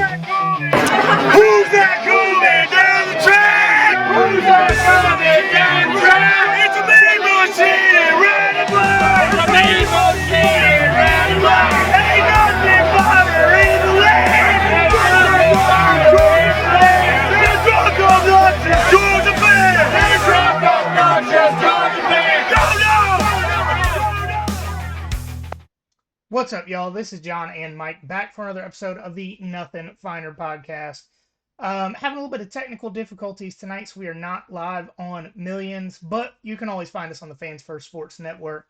Who's that coming down the track? Who's that coming down the track? It's a mean machine, red and black. It's a mean machine, red and black. Ain't nothing but her in the land. Ain't nothing but her in the land. They're drunk on lunch and Georgia Band. They're drunk on lunch and Georgia Band. Go, no! What's up, y'all? This is John and Mike back for another episode of the Nothing Finer podcast. Having a little bit of technical difficulties tonight, so we are not live on Millions, but you can always find us on the Fans First Sports Network.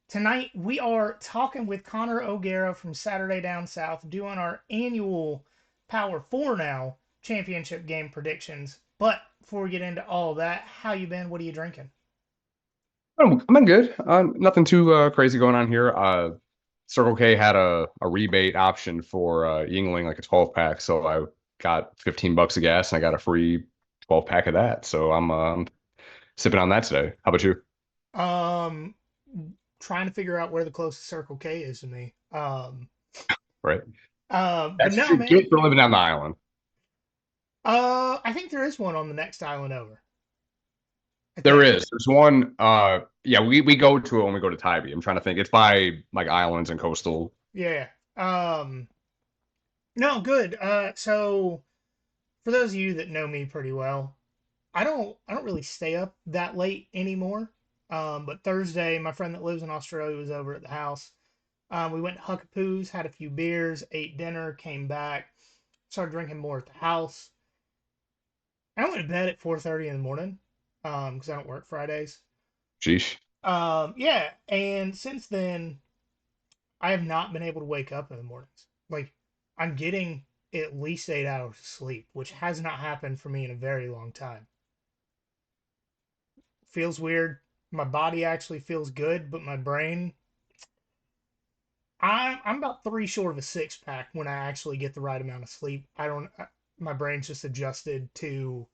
Tonight, we are talking with Connor O'Gara from Saturday Down South, doing our annual Power 4 now championship game predictions. But before we get into all of that, how you been? What are you drinking? I'm been good. Nothing too crazy going on here. Circle K had a rebate option for Yingling, like a 12 pack. So I got $15 of gas and I got a free 12 pack of that. So I'm sipping on that today. How about you? Trying to figure out where the closest Circle K is to me. Right. But That's no, what you man. get for living down the island. I think there is one on the next island over. There is. There's one. Yeah, we go to it when we go to Tybee. I'm trying to think. It's by like islands and coastal. Yeah. No, good. So for those of you that know me pretty well, I don't really stay up that late anymore. But Thursday, my friend that lives in Australia was over at the house. We went to Huckapoo's, had a few beers, ate dinner, came back, started drinking more at the house. I went to bed at 4:30 in the morning, because I don't work Fridays. Sheesh. Yeah, and since then, I have not been able to wake up in the mornings. Like, I'm getting at least 8 hours of sleep, which has not happened for me in a very long time. Feels weird. My body actually feels good, but my brain, I'm about three short of a six pack when I actually get the right amount of sleep. My brain's just adjusted to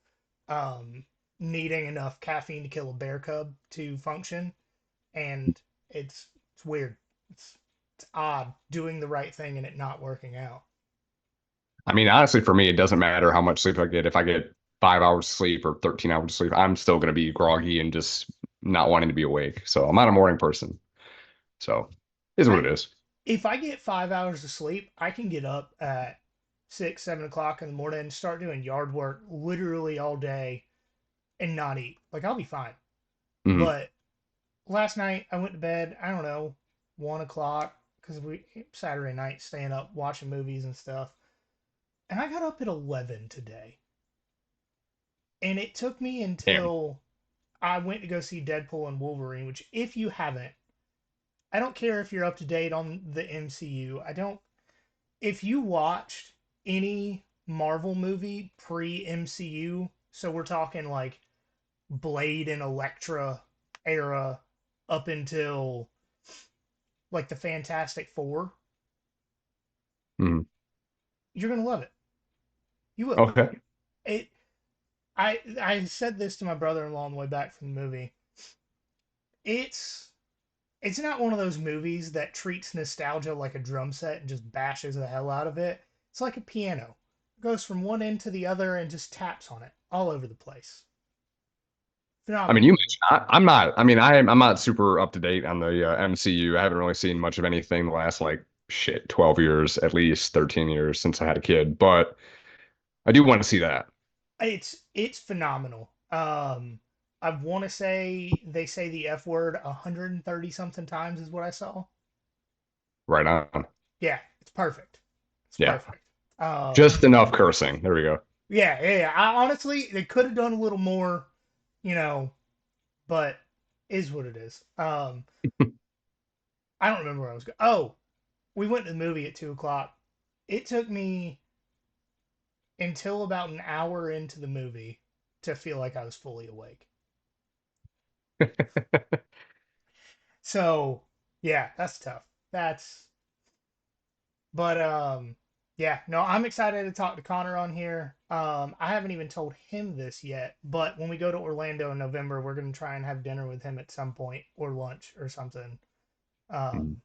um, needing enough caffeine to kill a bear cub to function, and it's weird. It's odd doing the right thing and it not working out. I mean, honestly, for me, it doesn't matter how much sleep I get. If I get 5 hours of sleep or 13 hours of sleep, I'm still going to be groggy and just not wanting to be awake. So I'm not a morning person. So it is what it is. If I get 5 hours of sleep, I can get up at 6, 7 o'clock in the morning and start doing yard work literally all day and not eat. Like, I'll be fine. Mhm. But last night I went to bed, I don't know, 1 o'clock, because we Saturday night staying up watching movies and stuff. And I got up at 11 today. And it took me Damn. until I went to go see Deadpool and Wolverine, which if you haven't, I don't care if you're up to date on the MCU. If you watched any Marvel movie pre-MCU, so we're talking like Blade and Elektra era up until like the Fantastic Four, Mhm. you're gonna love it. You will. Okay. I said this to my brother-in-law on the way back from the movie. It's not one of those movies that treats nostalgia like a drum set and just bashes the hell out of it. It's like a piano. It goes from one end to the other and just taps on it all over the place. I mean, I'm not. I mean, I'm not super up to date on the MCU. I haven't really seen much of anything the last 12 years, at least 13 years since I had a kid. But I do want to see that. It's phenomenal. I want to say they say the F word 130 something times is what I saw. Right on. Yeah, it's perfect. It's Yeah. perfect. Just enough cursing. There we go. Yeah. Honestly, they could have done a little more, you know, but is what it is. I don't remember where I was going. Oh, we went to the movie at 2 o'clock. It took me until about an hour into the movie to feel like I was fully awake. So, yeah, that's tough. But yeah, no, I'm excited to talk to Connor on here. I haven't even told him this yet, but when we go to Orlando in November, we're gonna try and have dinner with him at some point or lunch or something. Um,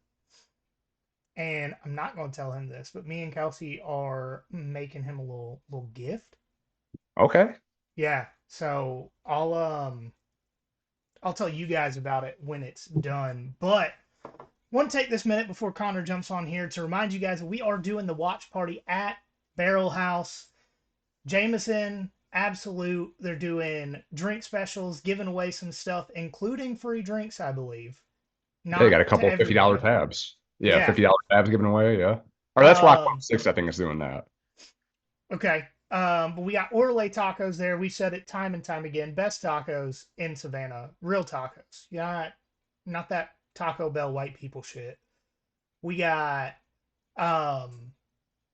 and I'm not going to tell him this, but me and Kelsey are making him a little gift. Okay. Yeah, so I'll tell you guys about it when it's done. But want to take this minute before Connor jumps on here to remind you guys that we are doing the watch party at Barrel House. Jameson, Absolute, they're doing drink specials, giving away some stuff, including free drinks, I believe. They Not got a to couple of $50 everybody. tabs. Yeah, Yeah. $50 tabs given away. Yeah. Or that's Rock Um, 6, I think, is doing that. okay. But we got Orale tacos there. We said it time and time again. Best tacos in Savannah. Real tacos. Yeah, not that Taco Bell white people shit. We got um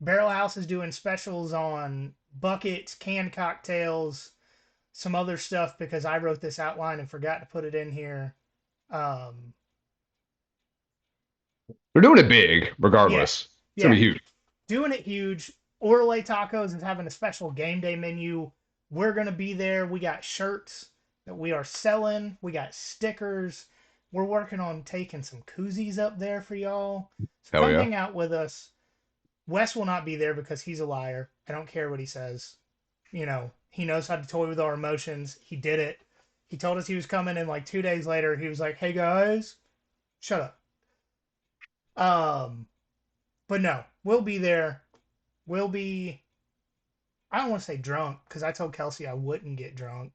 Barrel House is doing specials on buckets, canned cocktails, some other stuff because I wrote this outline and forgot to put it in here. Um, They're doing it big, yeah, regardless. It's gonna yeah, be huge. doing it huge. Orale Tacos is having a special game day menu. We're gonna be there. We got shirts that we are selling. We got stickers. We're working on taking some koozies up there for y'all. So Hell come yeah. hang out with us. Wes will not be there because he's a liar. I don't care what he says. He knows how to toy with our emotions. He did it. He told us he was coming, and like 2 days later, he was like, "Hey guys, shut up." Um, but no, we'll be there. We'll be. I don't want to say drunk because I told Kelsey I wouldn't get drunk.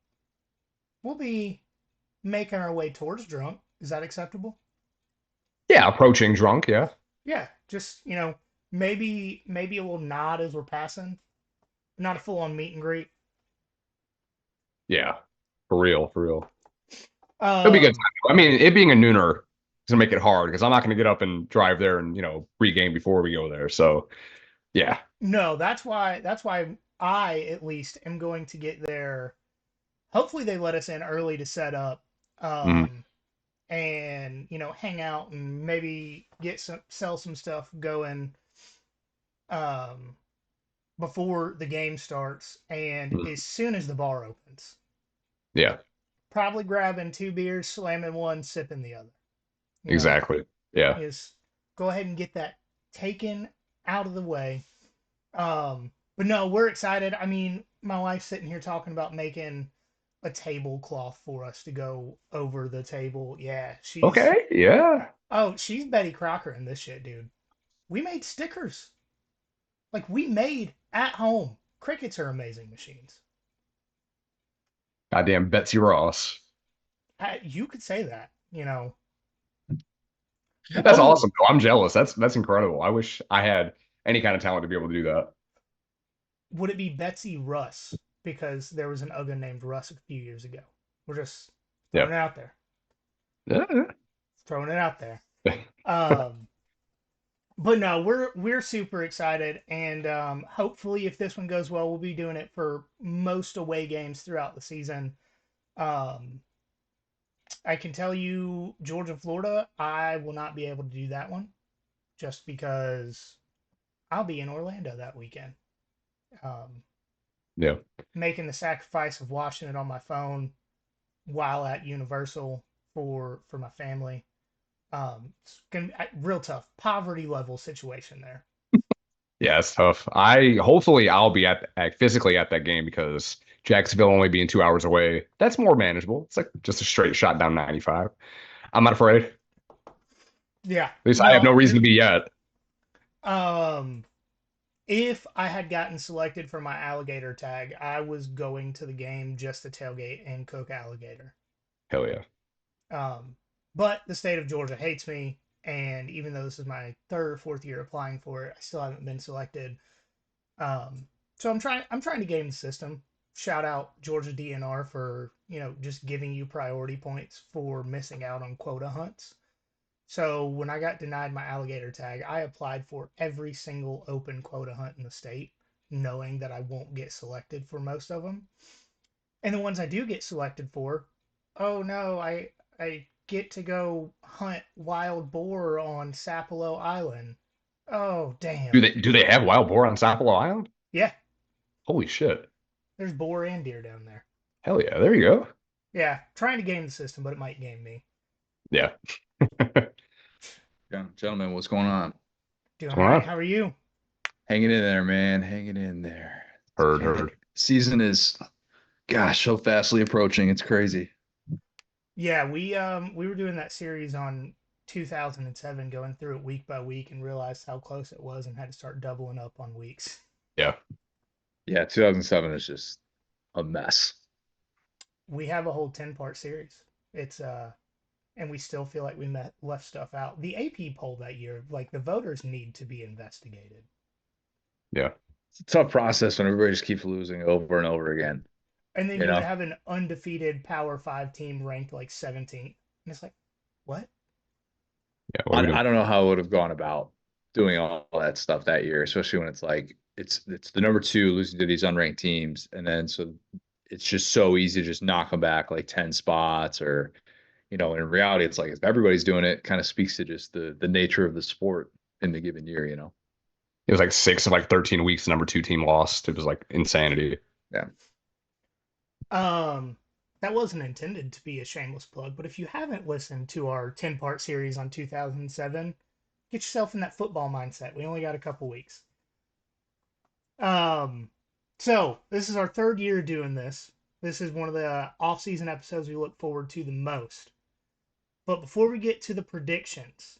We'll be making our way towards drunk. Is that acceptable? Yeah, approaching drunk. Yeah. Yeah, just maybe a little nod as we're passing. Not a full on meet and greet. Yeah. For real. For real. It'll be a good Um, time. I mean, it being a nooner is gonna make it hard because I'm not gonna get up and drive there and pregame before we go there. So yeah. No, that's why I at least am going to get there. Hopefully they let us in early to set up, Mhm. and hang out and maybe get some sell some stuff going um before the game starts and Mhm. as soon as the bar opens. Yeah. Probably grabbing 2 beers, slamming one, sipping the other. You know, Exactly. Yeah. is go ahead and get that taken out of the way. But no, we're excited. I mean, my wife's sitting here talking about making a tablecloth for us to go over the table. Yeah, Okay. Yeah. she's Betty Crocker in this shit, dude. We made stickers. Like we made at home. Crickets are amazing machines. Goddamn Betsy Ross. You could say that. That's Oh, awesome. Though. I'm jealous. That's incredible. I wish I had any kind of talent to be able to do that. would it be Betsy Russ? Because there was an oven named Russ a few years ago. We're just Yeah. throwing it out there. Yeah. Throwing it out there. Um, but no, we're super excited, and hopefully, if this one goes well, we'll be doing it for most away games throughout the season. Um, I can tell you, Georgia, Florida, I will not be able to do that one just because I'll be in Orlando that weekend, um, Yeah. making the sacrifice of watching it on my phone while at Universal for my family. It's gonna be real tough, poverty level situation there. Yeah, it's tough. I hopefully I'll be physically at that game because Jacksonville only being 2 hours away. That's more manageable. It's like just a straight shot down 95. I'm not afraid. At Yeah, least I have no, no reason to be yet. um, if I had gotten selected for my alligator tag, I was going to the game just to tailgate and cook alligator. Hell yeah. Um, but the state of Georgia hates me, and even though this is my third or fourth year applying for it, I still haven't been selected. So I'm trying to game the system. Shout out Georgia DNR for just giving you priority points for missing out on quota hunts. So when I got denied my alligator tag, I applied for every single open quota hunt in the state, knowing that I won't get selected for most of them. And the ones I do get selected for, oh no, I get to go hunt wild boar on Sapelo Island. Oh Do damn. they have wild boar on Sapelo Island? Yeah, Holy shit. there's boar and deer down there. Hell yeah. There you go. Yeah, trying to game the system, but it might game me. Yeah. Yeah, gentlemen, what's going on? Doing What's all going right. on? How are you? Hanging in there, man. Hanging in there. Heard. Season is, gosh, so fastly approaching. It's crazy. Yeah, we were doing that series on 2007, going through it week by week, and realized how close it was, and had to start doubling up on weeks. Yeah. Yeah, 2007 is just a mess. We have a whole 10-part series. It's and we still feel like left stuff out. The AP poll that year, like the voters need to be investigated. Yeah. It's a tough process when everybody just keeps losing over and over again. And then You you would know, have an undefeated Power Five team ranked like 17th, and it's like, what? Yeah. What are we doing? I don't know how I would have gone about doing all that stuff that year, especially when it's like it's the number two losing to these unranked teams, and then so it's just so easy to just knock them back like 10 spots or in reality, it's like if everybody's doing it, kind of speaks to just the nature of the sport in the given year. It was like 6 of like 13 weeks. The number 2 team lost. It was like insanity. Yeah. Um, that wasn't intended to be a shameless plug, but if you haven't listened to our 10-part series on 2007, get yourself in that football mindset. We only got a couple weeks. Um, so this is our third year doing this. This is one of the off-season episodes we look forward to the most. But before we get to the predictions,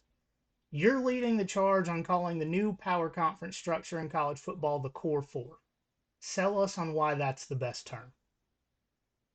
you're leading the charge on calling the new power conference structure in college football the Core Four. Sell us on why that's the best term.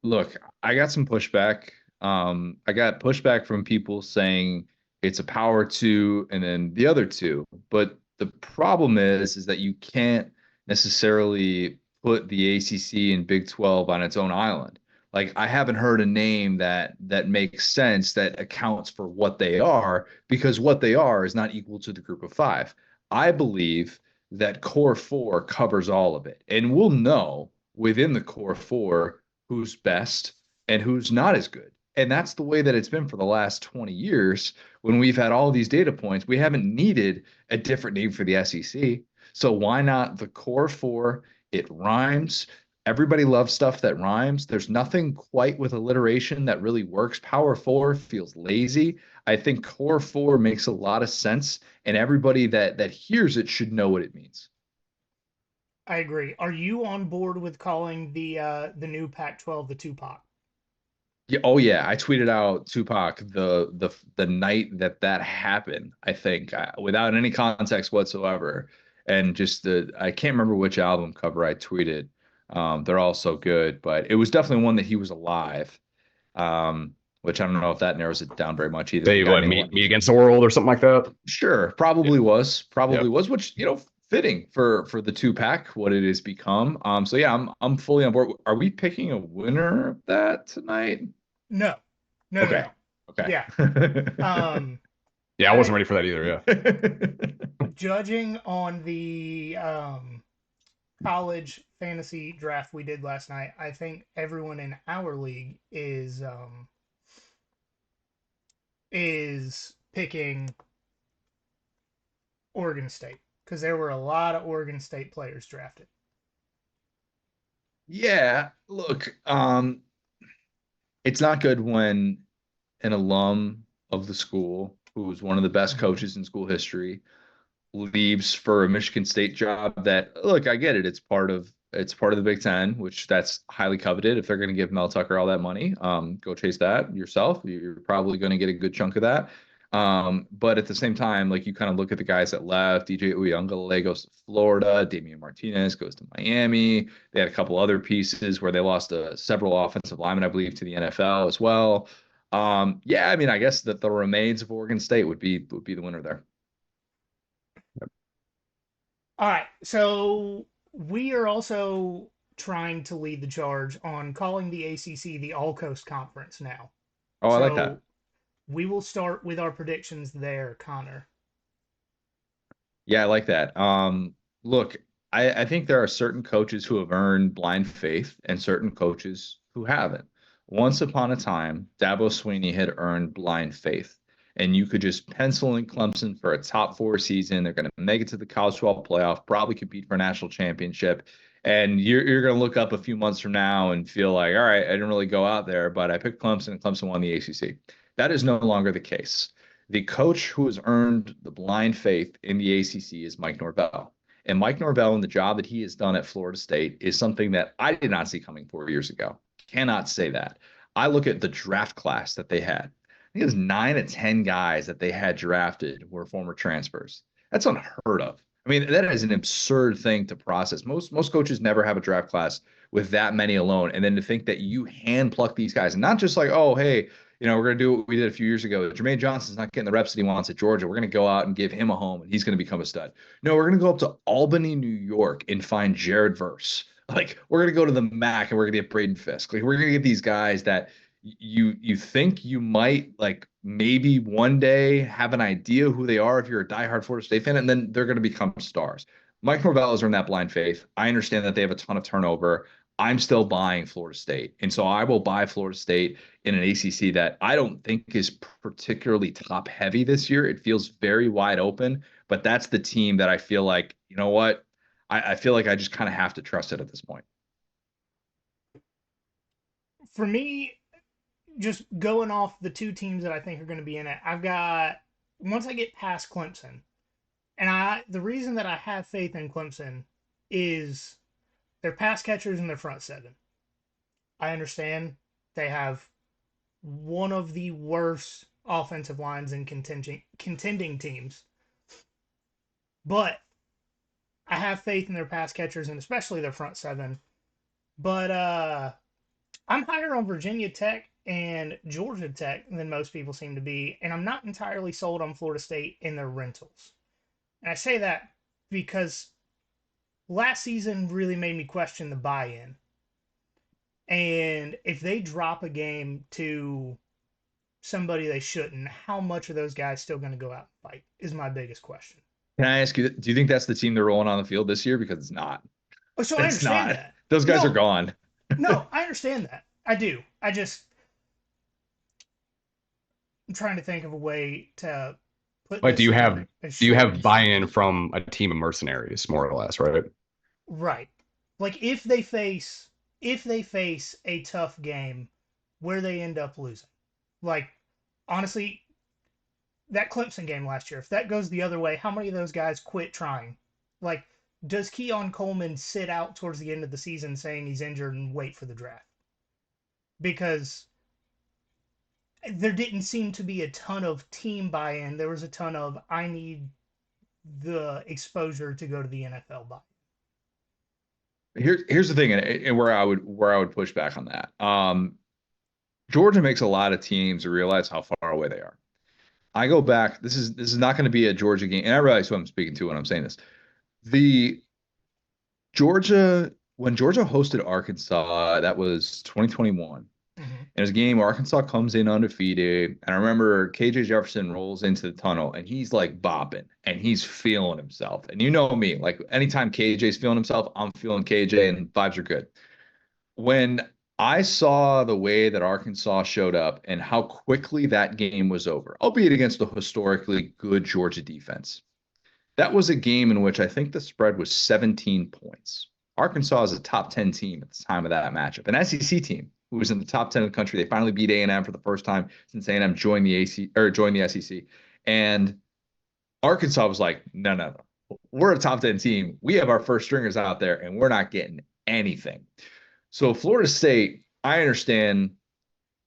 Look, I got some pushback. I got pushback from people saying it's a power two and then the other two. But the problem is that you can't necessarily put the ACC and Big 12 on its own island. Like I haven't heard a name that makes sense that accounts for what they are because what they are is not equal to the group of five. I believe that core four covers all of it. And we'll know within the core four who's best and who's not as good. And that's the way that it's been for the last 20 years. When we've had all these data points, we haven't needed a different name for the SEC. So why not the core four? It rhymes. Everybody loves stuff that rhymes. There's nothing quite with alliteration that really works. Power four feels lazy. I think core four makes a lot of sense, and everybody that hears it should know what it means. I agree. Are you on board with calling the new Pac-12 the Tupac? Yeah, oh yeah, I tweeted out Tupac the night that happened, I think, without any context whatsoever. And just I can't remember which album cover I tweeted. They're all so good, but it was definitely one that he was alive. Which I don't know if that narrows it down very much either. The They guy what named meet against the world or something like that. Sure, Yeah. probably Yep. was, which fitting for the two pack, what it has become. So yeah, I'm fully on board. Are we picking a winner of that tonight? No, no, no, Okay. no. Okay. Yeah. Um, Yeah, I wasn't I ready for that either. Yeah. judging on the college fantasy draft we did last night, I think everyone in our league is picking Oregon State because there were a lot of Oregon State players drafted. Yeah, look, it's not good when an alum of the school who's one of the best Mhm. coaches in school history leaves for a Michigan State job that look, I get it. It's part of the Big Ten, which that's highly coveted. If they're going to give Mel Tucker all that money, go chase that yourself. You're probably going to get a good chunk of that. But at the same time, like you kind of look at the guys that left. DJ Uyunglele goes to Florida. Damian Martinez goes to Miami. They had a couple other pieces where they lost several offensive linemen, I believe, to the NFL as well. Yeah, I mean, I guess that the remains of Oregon State would be the winner there. All right, so we are also trying to lead the charge on calling the ACC the All Coast Conference now. Oh, I like that. So we will start with our predictions there, Connor. Yeah, I like that. Look, I think there are certain coaches who have earned blind faith and certain coaches who haven't. Once upon a time, Dabo Sweeney had earned blind faith, and you could just pencil in Clemson for a top four season. They're going to make it to the College 12 playoff, probably compete for a national championship. And you're going to look up a few months from now and feel like, all right, I didn't really go out there, but I picked Clemson and Clemson won the ACC. That is no longer the case. The coach who has earned the blind faith in the ACC is Mike Norvell. And Mike Norvell and the job that he has done at Florida State is something that I did not see coming 4 years ago. Cannot say that. I look at the draft class that they had. I think it was 9 of 10 guys that they had drafted were former transfers. That's unheard of. I mean, that is an absurd thing to process. Most coaches never have a draft class with that many alone. And then to think that you hand pluck these guys and not just like, oh, hey, we're going to do what we did a few years ago. Jermaine Johnson's not getting the reps that he wants at Georgia. We're going to go out and give him a home, and he's going to become a stud. No, we're going to go up to Albany, New York, and find Jared Verse. Like, we're going to go to the MAC, and we're going to get Braden Fisk. Like, we're going to get these guys that you think you might, like, maybe one day have an idea who they are if you're a diehard Florida State fan, and then they're going to become stars. Mike Norvell has earned that blind faith. I understand that they have a ton of turnover. I'm still buying Florida State. And so I will buy Florida State in an ACC that I don't think is particularly top heavy this year. It feels very wide open, but that's the team that I feel like, you know what? I feel like I just kind of have to trust it at this point. For me, just going off the two teams that I think are going to be in it, I've got, once I get past Clemson, and the reason that I have faith in Clemson is their pass catchers and their front seven. I understand they have one of the worst offensive lines in contending teams, but I have faith in their pass catchers and especially their front seven. But I'm higher on Virginia Tech and Georgia Tech than most people seem to be, and I'm not entirely sold on Florida State in their rentals. And I say that because last season really made me question the buy-in. And if they drop a game to somebody they shouldn't, how much are those guys still going to go out and fight is my biggest question. Can I ask you, do you think that's the team they're rolling on the field this year? Because it's not. Oh, so I understand that. Those guys are gone. No, I understand that. I do. I'm trying to think of a way to put Like, this do you have short. buy-in from a team of mercenaries, more or less, right? Right. Like if they face a tough game where they end up losing. Like honestly, that Clemson game last year, if that goes the other way, how many of those guys quit trying? Like, does Keon Coleman sit out towards the end of the season saying he's injured and wait for the draft? Because there didn't seem to be a ton of team buy-in. There was a ton of, I need the exposure to go to the NFL buy. Here's the thing, and where I would push back on that. Georgia makes a lot of teams realize how far away they are. I go back. This is not going to be a Georgia game, and I realize who I'm speaking to when I'm saying this. When Georgia hosted Arkansas, that was 2021. Mm-hmm. And it was a game where Arkansas comes in undefeated. And I remember KJ Jefferson rolls into the tunnel and he's like bopping and he's feeling himself. And you know me, like anytime KJ's feeling himself, I'm feeling KJ and vibes are good. When I saw the way that Arkansas showed up and how quickly that game was over, albeit against a historically good Georgia defense, that was a game in which I think the spread was 17 points. Arkansas is a top 10 team at the time of that matchup, an SEC team who was in the top 10 of the country. They finally beat A&M for the first time since A&M joined the SEC. And Arkansas was like, no. We're a top 10 team. We have our first stringers out there, and we're not getting anything. So Florida State, I understand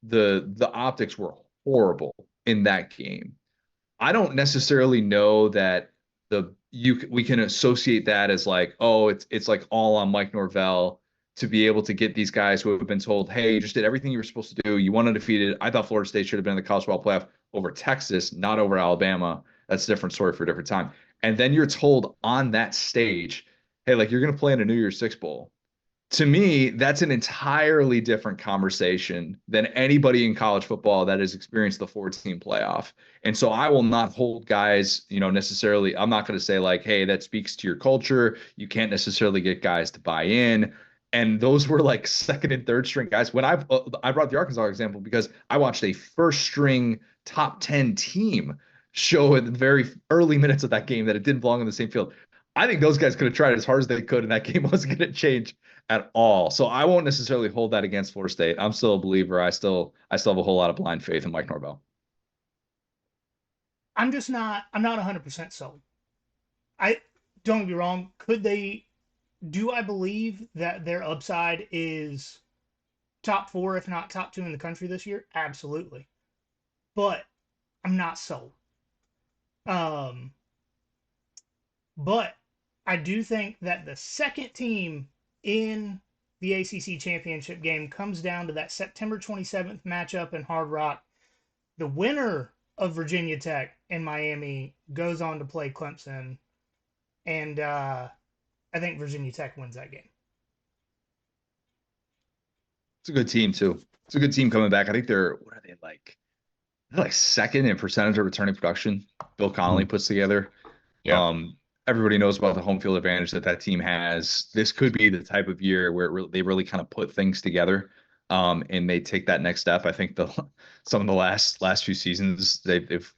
the optics were horrible in that game. I don't necessarily know that we can associate that as like, oh, it's like all on Mike Norvell to be able to get these guys who have been told, hey, you just did everything you were supposed to do. You won undefeated. I thought Florida State should have been in the college football playoff over Texas, not over Alabama. That's a different story for a different time. And then you're told on that stage, hey, like you're going to play in a New Year's Six Bowl. To me, that's an entirely different conversation than anybody in college football that has experienced the 4-team playoff. And so I will not hold guys, necessarily. I'm not going to say like, hey, that speaks to your culture. You can't necessarily get guys to buy in. And those were like second and third string guys. When I brought the Arkansas example because I watched a first string top 10 team show in the very early minutes of that game that it didn't belong in the same field. I think those guys could have tried as hard as they could, and that game wasn't going to change at all. So I won't necessarily hold that against Florida State. I'm still a believer. I still have a whole lot of blind faith in Mike Norvell. I'm not 100% sold. I don't get me wrong. Do I believe that their upside is top 4, if not top 2 in the country this year? Absolutely. But I'm not sold. Um, but I do think that the second team in the ACC championship game comes down to that September 27th matchup in Hard Rock. The winner of Virginia Tech and Miami goes on to play Clemson, and I think Virginia Tech wins that game. It's a good team too. It's a good team coming back. I think what are they like? They're like second in percentage of returning production. Bill Connolly puts together. Yeah. Everybody knows about the home field advantage that team has. This could be the type of year where they really kind of put things together, and they take that next step. I think some of the last few seasons they've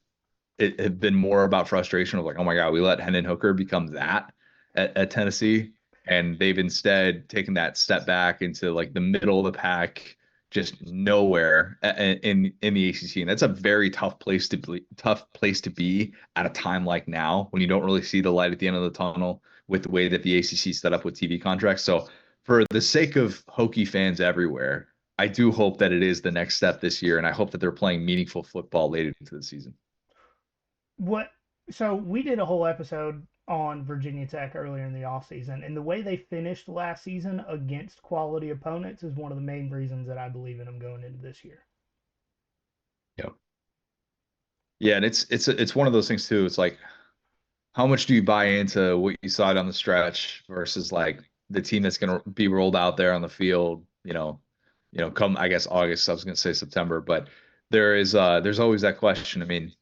it have been more about frustration of like, oh my God, we let Hendon Hooker become that at Tennessee. And they've instead taken that step back into like the middle of the pack, just nowhere in the ACC. And that's a very tough place to be at a time like now when you don't really see the light at the end of the tunnel with the way that the ACC is set up with TV contracts. So for the sake of Hokie fans everywhere, I do hope that it is the next step this year. And I hope that they're playing meaningful football late into the season. What? So we did a whole episode on Virginia Tech earlier in the offseason, and the way they finished last season against quality opponents is one of the main reasons that I believe in them going into this year. Yeah. Yeah, and it's one of those things too. It's like, how much do you buy into what you saw down the stretch versus like the team that's going to be rolled out there on the field, come, I guess, August. I was going to say September, but there's always that question. I mean,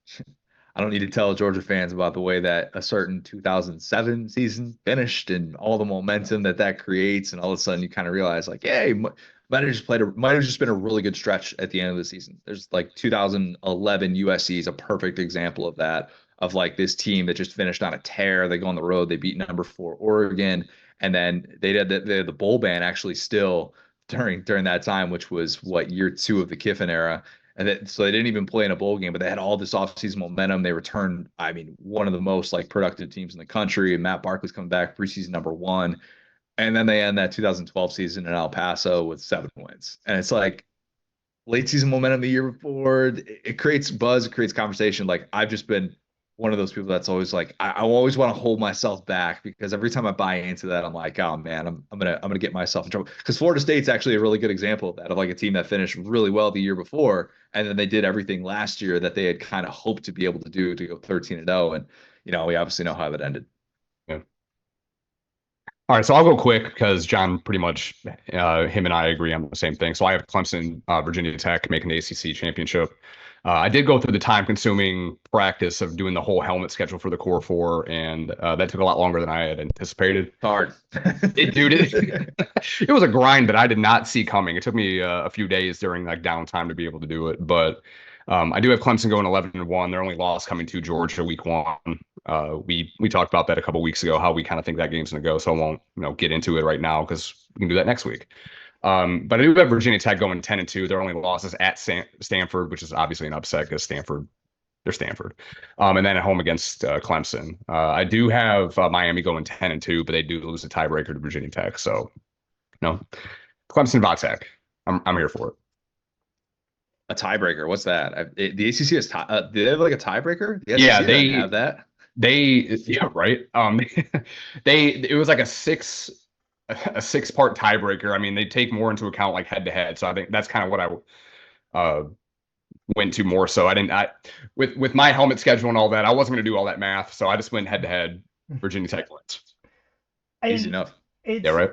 I don't need to tell Georgia fans about the way that a certain 2007 season finished and all the momentum that creates, and all of a sudden you kind of realize like, hey, might have just been a really good stretch at the end of the season. There's like 2011 USC is a perfect example of that, of like this team that just finished on a tear. They go on the road, they beat number 4 Oregon, and then they did the bowl ban actually still during that time, which was what, year 2 of the Kiffin era. So they didn't even play in a bowl game, but they had all this offseason momentum. They returned, I mean, one of the most like productive teams in the country. And Matt Barkley's coming back, preseason #1. And then they end that 2012 season in El Paso with 7 wins. And it's like late season momentum the year before. It creates buzz, it creates conversation. Like I've just been one of those people that's always like, I always want to hold myself back, because every time I buy into that, I'm like, oh man, I'm gonna get myself in trouble. Because Florida State's actually a really good example of that, of like a team that finished really well the year before, and then they did everything last year that they had kind of hoped to be able to do to go 13-0, and we obviously know how that ended. Yeah. All right, so I'll go quick because John pretty much, him and I agree on the same thing. So I have Clemson, Virginia Tech making the ACC championship. I did go through the time-consuming practice of doing the whole helmet schedule for the Core Four, and that took a lot longer than I had anticipated. It's hard. It was a grind that I did not see coming. It took me a few days during like downtime to be able to do it, but I do have Clemson going 11-1. Their only loss coming to Georgia week 1. We talked about that a couple weeks ago, how we kind of think that game's going to go. So I won't get into it right now because we can do that next week. But I do have Virginia Tech going 10-2. Their only losses at Stanford, which is obviously an upset because they're Stanford. And then at home against Clemson. I do have Miami going 10-2, but they do lose a tiebreaker to Virginia Tech. So, Clemson Voxac. I'm here for it. A tiebreaker? What's that? The ACC has do they have like a tiebreaker? The Yeah, SEC doesn't have that. Yeah, right. It was like a 6-part tiebreaker. I mean, they take more into account like head to head. So I think that's kind of what I went to more. So with my helmet schedule and all that, I wasn't going to do all that math. So I just went head to head. Virginia Tech wins. Easy enough. Yeah, right.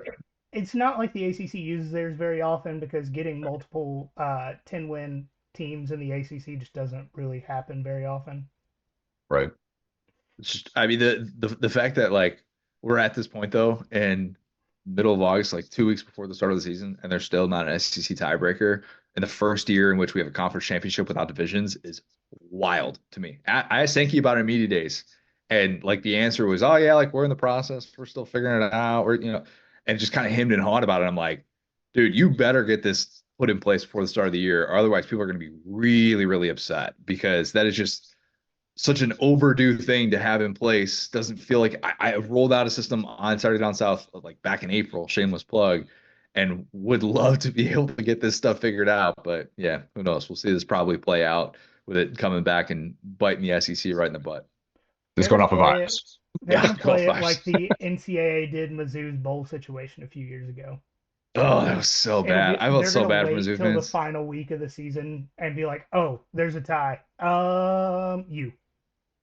It's not like the ACC uses theirs very often, because getting multiple 10-win teams in the ACC just doesn't really happen very often. Right. It's just, I mean, the fact that like we're at this point though, in middle of August, like 2 weeks before the start of the season, and there's still not an SEC tiebreaker in the first year in which we have a conference championship without divisions is wild to me. I asked Sankey about it in media days, and like the answer was, oh yeah, like we're in the process, we're still figuring it out, and just kind of hemmed and hawed about it. I'm like, dude, you better get this put in place before the start of the year, or otherwise people are going to be really, really upset, because that is just such an overdue thing to have in place. Doesn't feel like I rolled out a system on Saturday Down South like back in April, shameless plug, and would love to be able to get this stuff figured out. But yeah, who knows? We'll see this probably play out with it coming back and biting the SEC right in the butt. They're Just going gonna off of play it. vibes. They're Yeah, gonna go play it Flash. like the NCAA did Mizzou's bowl situation a few years ago. Oh, that was so It'll bad. be I felt they're so gonna bad for wait Mizzou till the fans. final week of the season and be like, oh, there's a tie. You.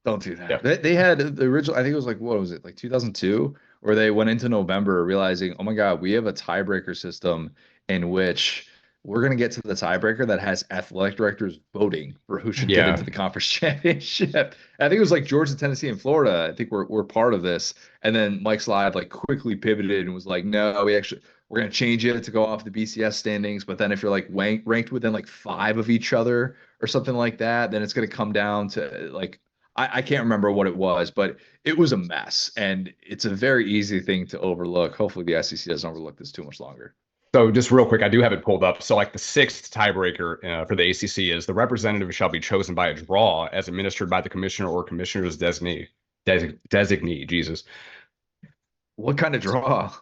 Don't do Yeah. that. They had the original, I think it was like, what was it, like 2002, where they went into November realizing, oh my God, we have a tiebreaker system in which we're going to get to the tiebreaker that has athletic directors voting for who should get Yeah. into the conference championship. I think it was like Georgia, Tennessee, and Florida. I think we're part of this. And then Mike Slide like quickly pivoted and was like, no, we're going to change it to go off the BCS standings. But then if you're like ranked within like 5 of each other or something like that, then it's going to come down to like I can't remember what it was, but it was a mess, and it's a very easy thing to overlook. Hopefully, the SEC doesn't overlook this too much longer. So just real quick, I do have it pulled up. So like the sixth tiebreaker for the ACC is the representative shall be chosen by a draw as administered by the commissioner or commissioner's designee. Jesus, What kind of draw?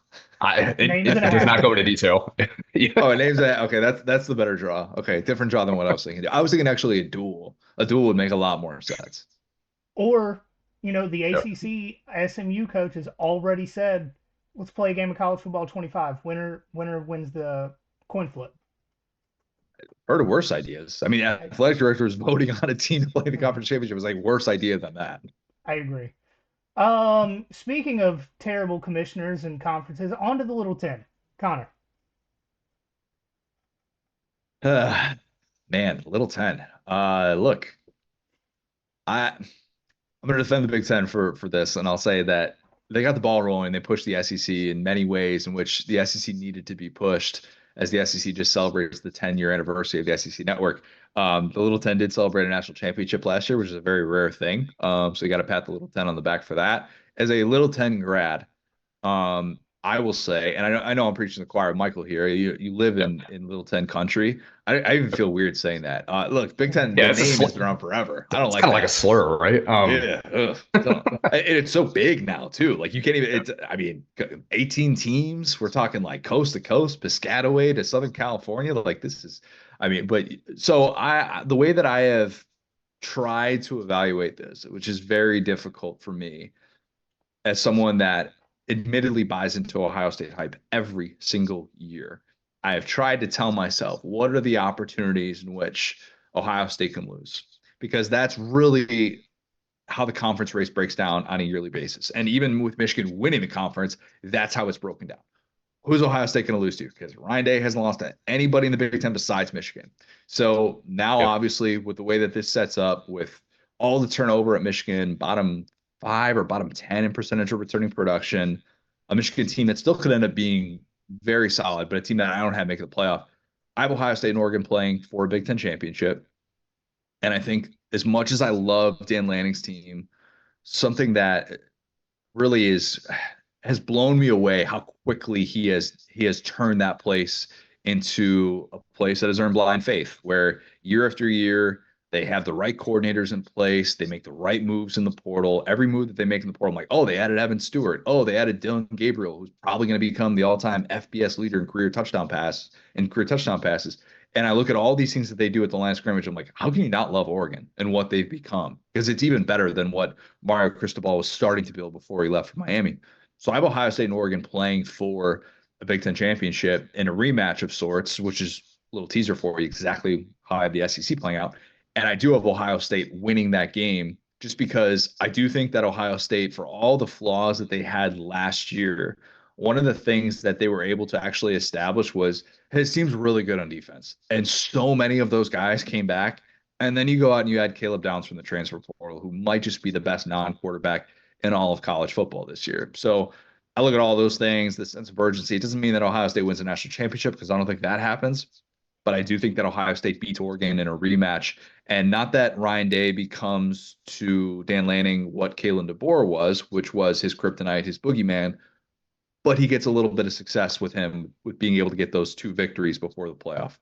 Names it and a does not half. go into detail. Yeah. Oh, it names that. Okay, that's the better draw. Okay, different draw than what I was thinking. I was thinking actually a duel. A duel would make a lot more sense. Or, the ACC SMU coach has already said, let's play a game of college football 25. Winner wins the coin flip. Heard of worse ideas. I mean, athletic directors voting on a team to play the conference championship was like worse idea than that. I agree. Speaking of terrible commissioners and conferences, on to the Little Ten. Connor. Man, Little 10. Look, I'm going to defend the Big Ten for this, and I'll say that they got the ball rolling. They pushed the SEC in many ways in which the SEC needed to be pushed, as the SEC just celebrates the 10-year anniversary of the SEC network. The Little 10 did celebrate a national championship last year, which is a very rare thing. So you got to pat the Little 10 on the back for that. As a Little 10 grad, I will say, and I know I'm preaching to the choir, Michael here. You live in Little 10 country. I even feel weird saying that. Look, Big Ten, Yeah, the it's a name has slur. been around forever. I don't It's like kind of like a that. slur, right? Yeah, it's so big now too. Like you can't even. It's I mean, 18 teams. We're talking like coast to coast, Piscataway to Southern California. Like this is, I mean, but so the way that I have tried to evaluate this, which is very difficult for me as someone that admittedly buys into Ohio State hype every single year. I have tried to tell myself what are the opportunities in which Ohio State can lose, because that's really how the conference race breaks down on a yearly basis. And even with Michigan winning the conference, that's how it's broken down. Who's Ohio State going to lose to? Because Ryan Day hasn't lost to anybody in the Big Ten besides Michigan. So now, Yep. obviously, with the way that this sets up, with all the turnover at Michigan, bottom 5 or bottom 10 in percentage of returning production, a Michigan team that still could end up being very solid, but a team that I don't have making the playoff. I have Ohio State and Oregon playing for a Big Ten championship. And I think as much as I love Dan Lanning's team, something that really has blown me away how quickly he has turned that place into a place that has earned blind faith, where year after year they have the right coordinators in place, they make the right moves in the portal. Every move that they make in the portal, I'm like, oh, they added Evan Stewart, oh, they added Dylan Gabriel, who's probably going to become the all-time FBS leader in career touchdown passes. And I look at all these things that they do at the line of scrimmage. I'm like, how can you not love Oregon and what they've become? Because it's even better than what Mario Cristobal was starting to build before he left for Miami. So I have Ohio State and Oregon playing for a Big Ten championship in a rematch of sorts, which is a little teaser for you exactly how I have the SEC playing out. And I do have Ohio State winning that game just because I do think that Ohio State, for all the flaws that they had last year, one of the things that they were able to actually establish was his team's really good on defense. And so many of those guys came back. And then you go out and you add Caleb Downs from the transfer portal, who might just be the best non-quarterback in all of college football this year. So I look at all those things, the sense of urgency. It doesn't mean that Ohio State wins a national championship, because I don't think that happens. But I do think that Ohio State beats Oregon in a rematch. And not that Ryan Day becomes to Dan Lanning what Kalen DeBoer was, which was his kryptonite, his boogeyman, but he gets a little bit of success with him with being able to get those 2 victories before the playoff.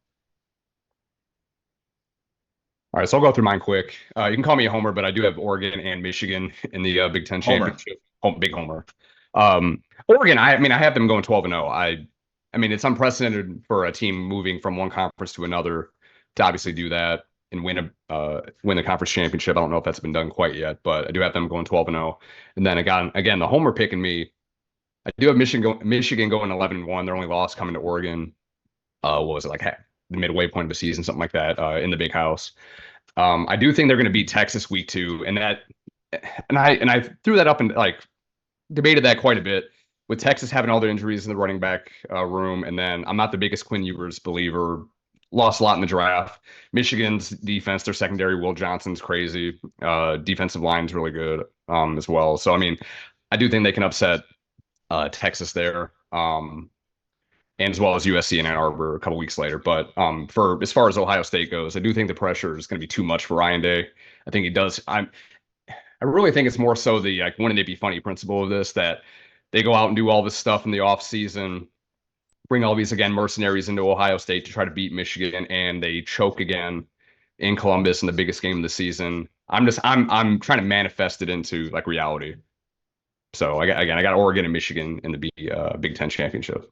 All right, so I'll go through mine quick. You can call me a homer, but I do have Oregon and Michigan in the Big Ten Homer. championship. Big homer. Oregon, I mean, I have them going 12-0. I mean, it's unprecedented for a team moving from one conference to another to obviously do that and win the conference championship. I don't know if that's been done quite yet, but I do have them going 12-0. And then again, the homer pick in me, I do have Michigan going 11-1. Their only loss coming to Oregon. What was it, like the midway point of the season, something like that, in the Big House. I do think they're going to beat Texas week 2, and I threw that up and like debated that quite a bit with Texas having all their injuries in the running back room, and then I'm not the biggest Quinn Ewers believer. Lost a lot in the draft. Michigan's defense, their secondary, Will Johnson's crazy. Defensive line's really good as well. So I mean, I do think they can upset Texas there. And as well as USC and Ann Arbor a couple weeks later. But for as far as Ohio State goes, I do think the pressure is going to be too much for Ryan Day. I think he does. I really think it's more so the like wouldn't it be funny principle of this, that they go out and do all this stuff in the off season, bring all these again mercenaries into Ohio State to try to beat Michigan, and they choke again in Columbus in the biggest game of the season. I'm trying to manifest it into like reality. So I got Oregon and Michigan in the Big Ten championship.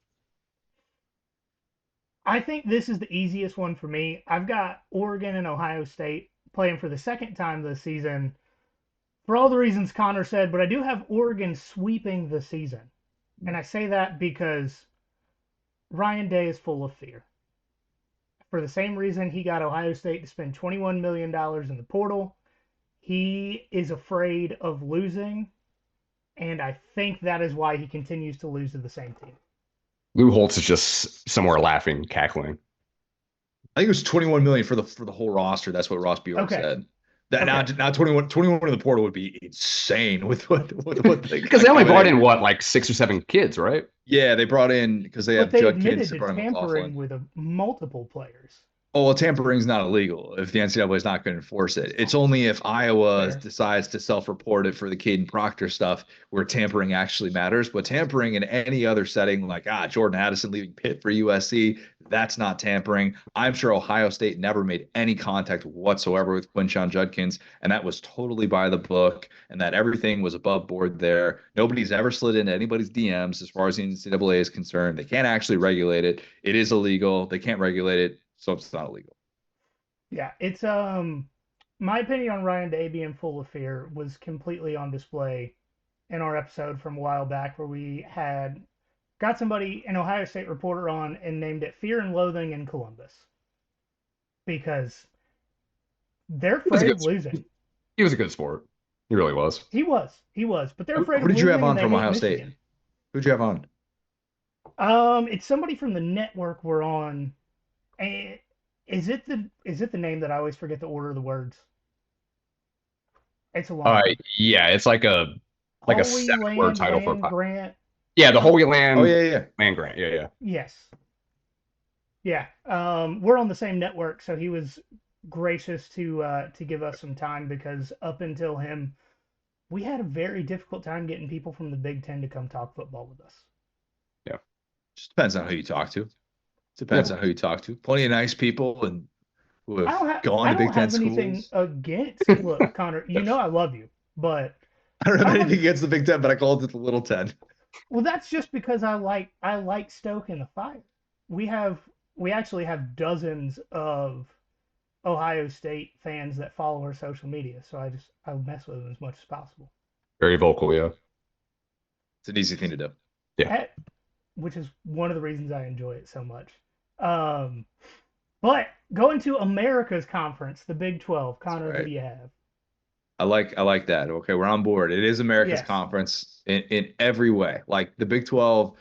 I think this is the easiest one for me. I've got Oregon and Ohio State playing for the second time this season for all the reasons Connor said, but I do have Oregon sweeping the season. And I say that because Ryan Day is full of fear. For the same reason he got Ohio State to spend $21 million in the portal, he is afraid of losing, and I think that is why he continues to lose to the same team. Lou Holtz is just somewhere laughing, cackling. I think it was 21 million for the whole roster. That's what Ross Bjork said. That now 21 in the portal would be insane with what because they only brought in what, like 6 or 7 kids, right? Yeah, they brought in because they have Judkins to tampering with multiple players. Oh, well, tampering's not illegal if the NCAA is not going to enforce it. It's only if Iowa decides to self-report it for the Caden Proctor stuff where tampering actually matters. But tampering in any other setting, like Jordan Addison leaving Pitt for USC, that's not tampering. I'm sure Ohio State never made any contact whatsoever with Quinshon Judkins, and that was totally by the book, and that everything was above board there. Nobody's ever slid into anybody's DMs as far as the NCAA is concerned. They can't actually regulate it. It is illegal. They can't regulate it. So it's not illegal. Yeah, it's my opinion on Ryan Day being full of fear was completely on display in our episode from a while back where we got somebody, an Ohio State reporter, on and named it Fear and Loathing in Columbus. Because they're afraid of losing. He was a good sport. He really was. He was. But they're afraid of losing. Who did you have on from Ohio State? Who'd you have on? It's somebody from the network we're on. Is it the name that I always forget the order of the words? It's a long. Yeah, it's like a Holy 7-word title for a grant. Yeah, the Holy Land. Oh yeah. Land grant. Yeah. Yes. Yeah. We're on the same network, so he was gracious to give us some time because up until him, we had a very difficult time getting people from the Big Ten to come talk football with us. Yeah. Just depends on who you talk to. Depends on who you talk to. Plenty of nice people and who have gone to Big Ten schools. I don't have anything against. Look, Connor, you know I love you, but I don't have anything against the Big Ten, but I called it the Little Ten. Well, that's just because I like stoking the fire. We actually have dozens of Ohio State fans that follow our social media, so I mess with them as much as possible. Very vocal, yeah. It's an easy thing to do. Yeah. Which is one of the reasons I enjoy it so much. But going to America's conference, the Big 12, Connor, who do you have? I like that. Okay, we're on board. It is America's conference in every way. Like the Big 12,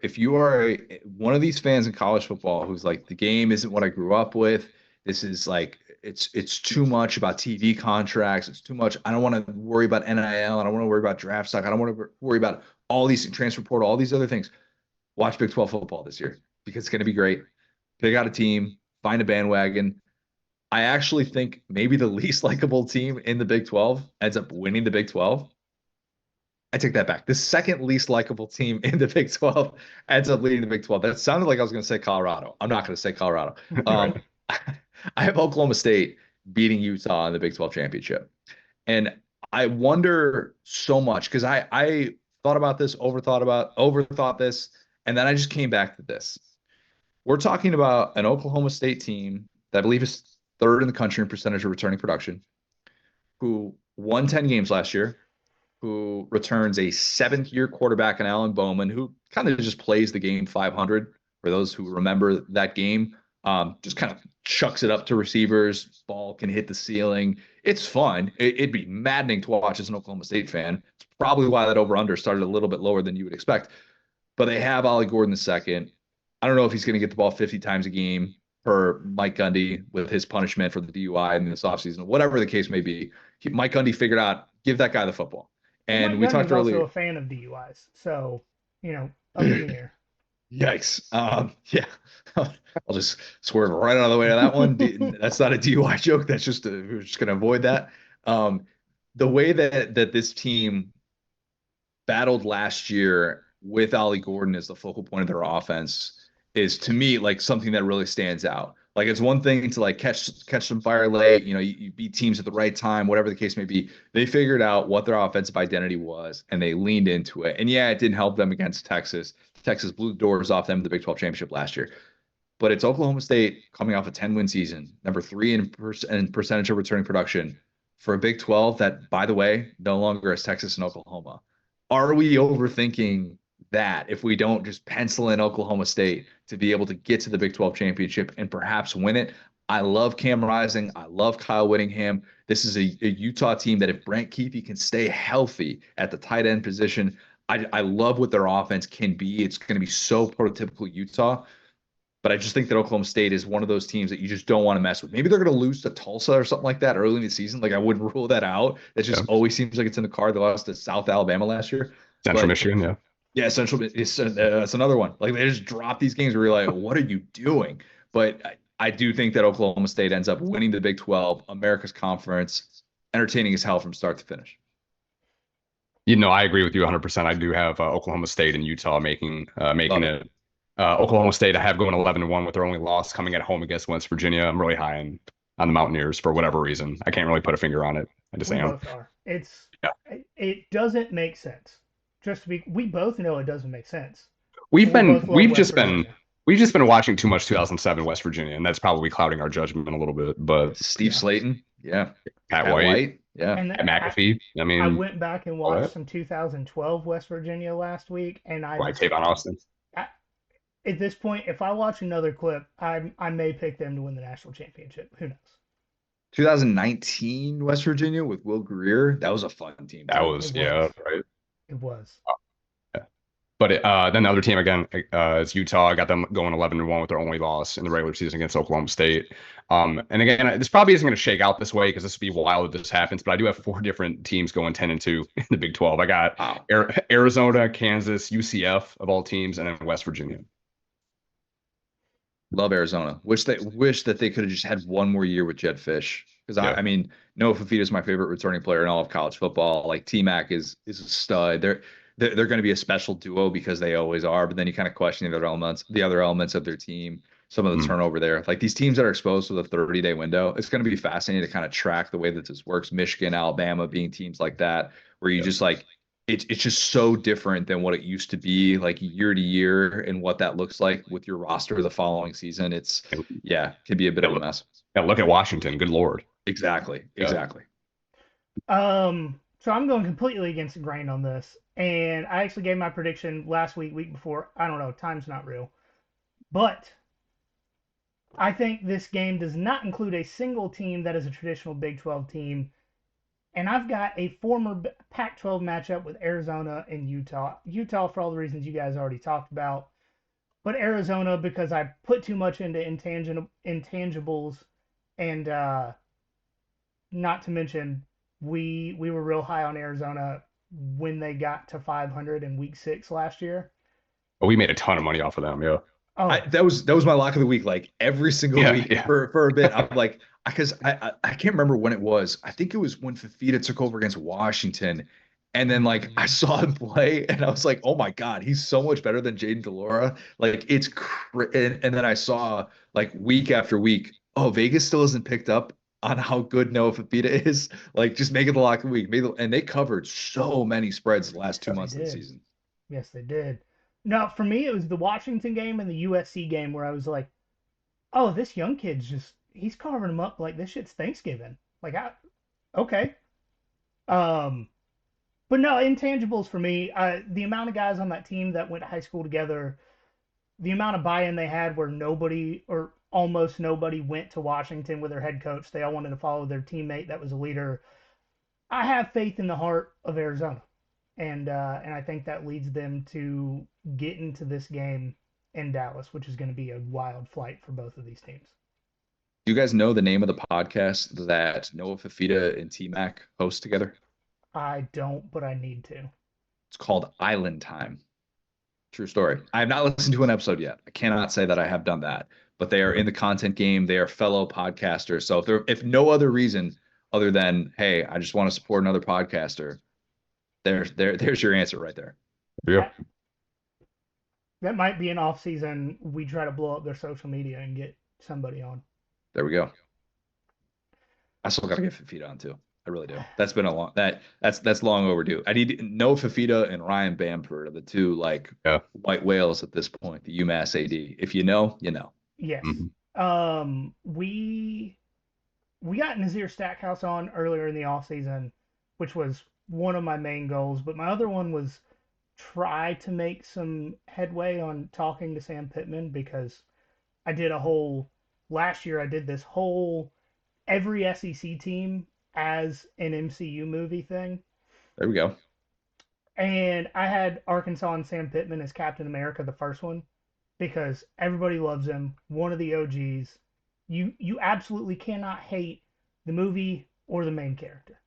if you are one of these fans in college football who's like, the game isn't what I grew up with. This is like, it's too much about TV contracts. It's too much. I don't want to worry about NIL. I don't want to worry about draft stock. I don't want to worry about all these transfer portal, all these other things. Watch Big 12 football this year because it's going to be great. Pick out a team, find a bandwagon. I actually think maybe the least likable team in the Big 12 ends up winning the Big 12. I take that back. The second least likable team in the Big 12 ends up leading the Big 12. That sounded like I was going to say Colorado. I'm not going to say Colorado. I have Oklahoma State beating Utah in the Big 12 championship. And I wonder so much because I thought about this, overthought this, and then I just came back to this. We're talking about an Oklahoma State team that I believe is third in the country in percentage of returning production, who won 10 games last year, who returns a seventh-year quarterback in Alan Bowman, who kind of just plays the game 500. For those who remember that game, just kind of chucks it up to receivers. Ball can hit the ceiling. It's fun. It'd be maddening to watch as an Oklahoma State fan. It's probably why that over/under started a little bit lower than you would expect. But they have Ollie Gordon II. I don't know if he's going to get the ball 50 times a game per Mike Gundy with his punishment for the DUI in this offseason, whatever the case may be. Mike Gundy figured out, give that guy the football. And we talked earlier. Also a fan of DUIs, so up in the air. Yikes! Yeah, I'll just swerve right out of the way to that one. That's not a DUI joke. That's just we're just going to avoid that. The way that this team battled last year with Ollie Gordon as the focal point of their offense is, to me, like something that really stands out. Like, it's one thing to like catch some fire late, you beat teams at the right time, whatever the case may be. They figured out what their offensive identity was and they leaned into it. And yeah, it didn't help them against Texas. Texas blew the doors off them in the Big 12 championship last year. But it's Oklahoma State coming off a 10-win season, number 3 in percentage of returning production for a Big 12 that, by the way, no longer has Texas and Oklahoma. Are we overthinking that if we don't just pencil in Oklahoma State to be able to get to the Big 12 championship and perhaps win it? I love Cam Rising. I love Kyle Whittingham. This is a Utah team that if Brant Keefe can stay healthy at the tight end position, I love what their offense can be. It's going to be so prototypical Utah. But I just think that Oklahoma State is one of those teams that you just don't want to mess with. Maybe they're going to lose to Tulsa or something like that early in the season. Like, I wouldn't rule that out. It just always seems like it's in the card. They lost to South Alabama last year. Central Michigan, yeah. Yeah, Central. That's another one. Like, they just drop these games where you're like, what are you doing? But I do think that Oklahoma State ends up winning the Big 12, America's conference, entertaining as hell from start to finish. I agree with you 100%. I do have Oklahoma State and Utah making it. Oklahoma State, I have going 11-1 with their only loss coming at home against West Virginia. I'm really high on the Mountaineers for whatever reason. I can't really put a finger on it. I just am. Both are. It doesn't make sense. We both know it doesn't make sense. We've just been watching too much 2007 West Virginia, and that's probably clouding our judgment a little bit. But Steve Slayton, yeah, Pat White, yeah, and McAfee. I went back and watched some 2012 West Virginia last week, and Tavon Austin. At this point, if I watch another clip, I may pick them to win the national championship. Who knows? 2019 West Virginia with Will Greer. That was a fun team. Right. It was. Yeah. But then the other team again is Utah. I got them going 11-1 with their only loss in the regular season against Oklahoma State. And again, this probably isn't going to shake out this way because this would be wild if this happens. But I do have 4 different teams going 10-2 in the Big 12. I got Arizona, Kansas, UCF of all teams, and then West Virginia. Love Arizona. Wish that they could have just had one more year with Jed Fish. Because I mean, Noah Fafita is my favorite returning player in all of college football. Like, T-Mac is a stud. They're going to be a special duo because they always are. But then you kind of question the other elements of their team. Some of the turnover there. Like, these teams that are exposed to the 30-day window, it's going to be fascinating to kind of track the way that this works. Michigan, Alabama being teams like that, where you just like, it's just so different than what it used to be, like year to year, and what that looks like with your roster the following season. It can be a bit of a mess. Yeah, look at Washington. Good Lord. Exactly. So I'm going completely against the grain on this, and I actually gave my prediction last week before. I don't know, time's not real, but I think this game does not include a single team that is a traditional Big 12 team. And I've got a former Pac-12 matchup with Arizona and Utah. Utah for all the reasons you guys already talked about. But Arizona because I put too much into intangibles. And not to mention, we were real high on Arizona when they got to 500 in week 6 last year. Oh, we made a ton of money off of them, yeah. Oh. That was my lock of the week. Like, every single week for a bit. I'm like, because I can't remember when it was. I think it was when Fafita took over against Washington. And then, like, I saw him play, and I was like, oh, my God, he's so much better than Jaden DeLora. Like, and then I saw, like, week after week, Vegas still hasn't picked up on how good Noah Fafita is. Like, just make it the lock of the week. And they covered so many spreads the last two Yes, they months of the did. season. Yes, they did. Now, for me, it was the Washington game and the USC game where I was like, oh, this young kid's he's carving them up like this shit's Thanksgiving. Like, okay. Um, but no, intangibles for me, the amount of guys on that team that went to high school together, the amount of buy-in they had where nobody or almost nobody went to Washington with their head coach. They all wanted to follow their teammate that was a leader. I have faith in the heart of Arizona, and I think that leads them to get into this game in Dallas, which is going to be a wild flight for both of these teams. Do you guys know the name of the podcast that Noah Fafita and T Mac host together? I don't, but I need to. It's called Island Time. True story. I have not listened to an episode yet. I cannot say that I have done that, but they are in the content game. They are fellow podcasters. So if no other reason other than, hey, I just want to support another podcaster, there's your answer right there. Yeah. That might be an off season. We try to blow up their social media and get somebody on. There we go. I still got to get Fafita on too. I really do. That's been a long that's long overdue. I need no Fafita and Ryan Bamford are the two like white whales at this point. The UMass AD. If you know, you know. Yes. Mm-hmm. We got Nazir Stackhouse on earlier in the off season, which was one of my main goals. But my other one was try to make some headway on talking to Sam Pittman because I did last year I did this whole every SEC team as an MCU movie thing. There we go. And I had Arkansas and Sam Pittman as Captain America, the first one, because everybody loves him, one of the OGs. You absolutely cannot hate the movie or the main character.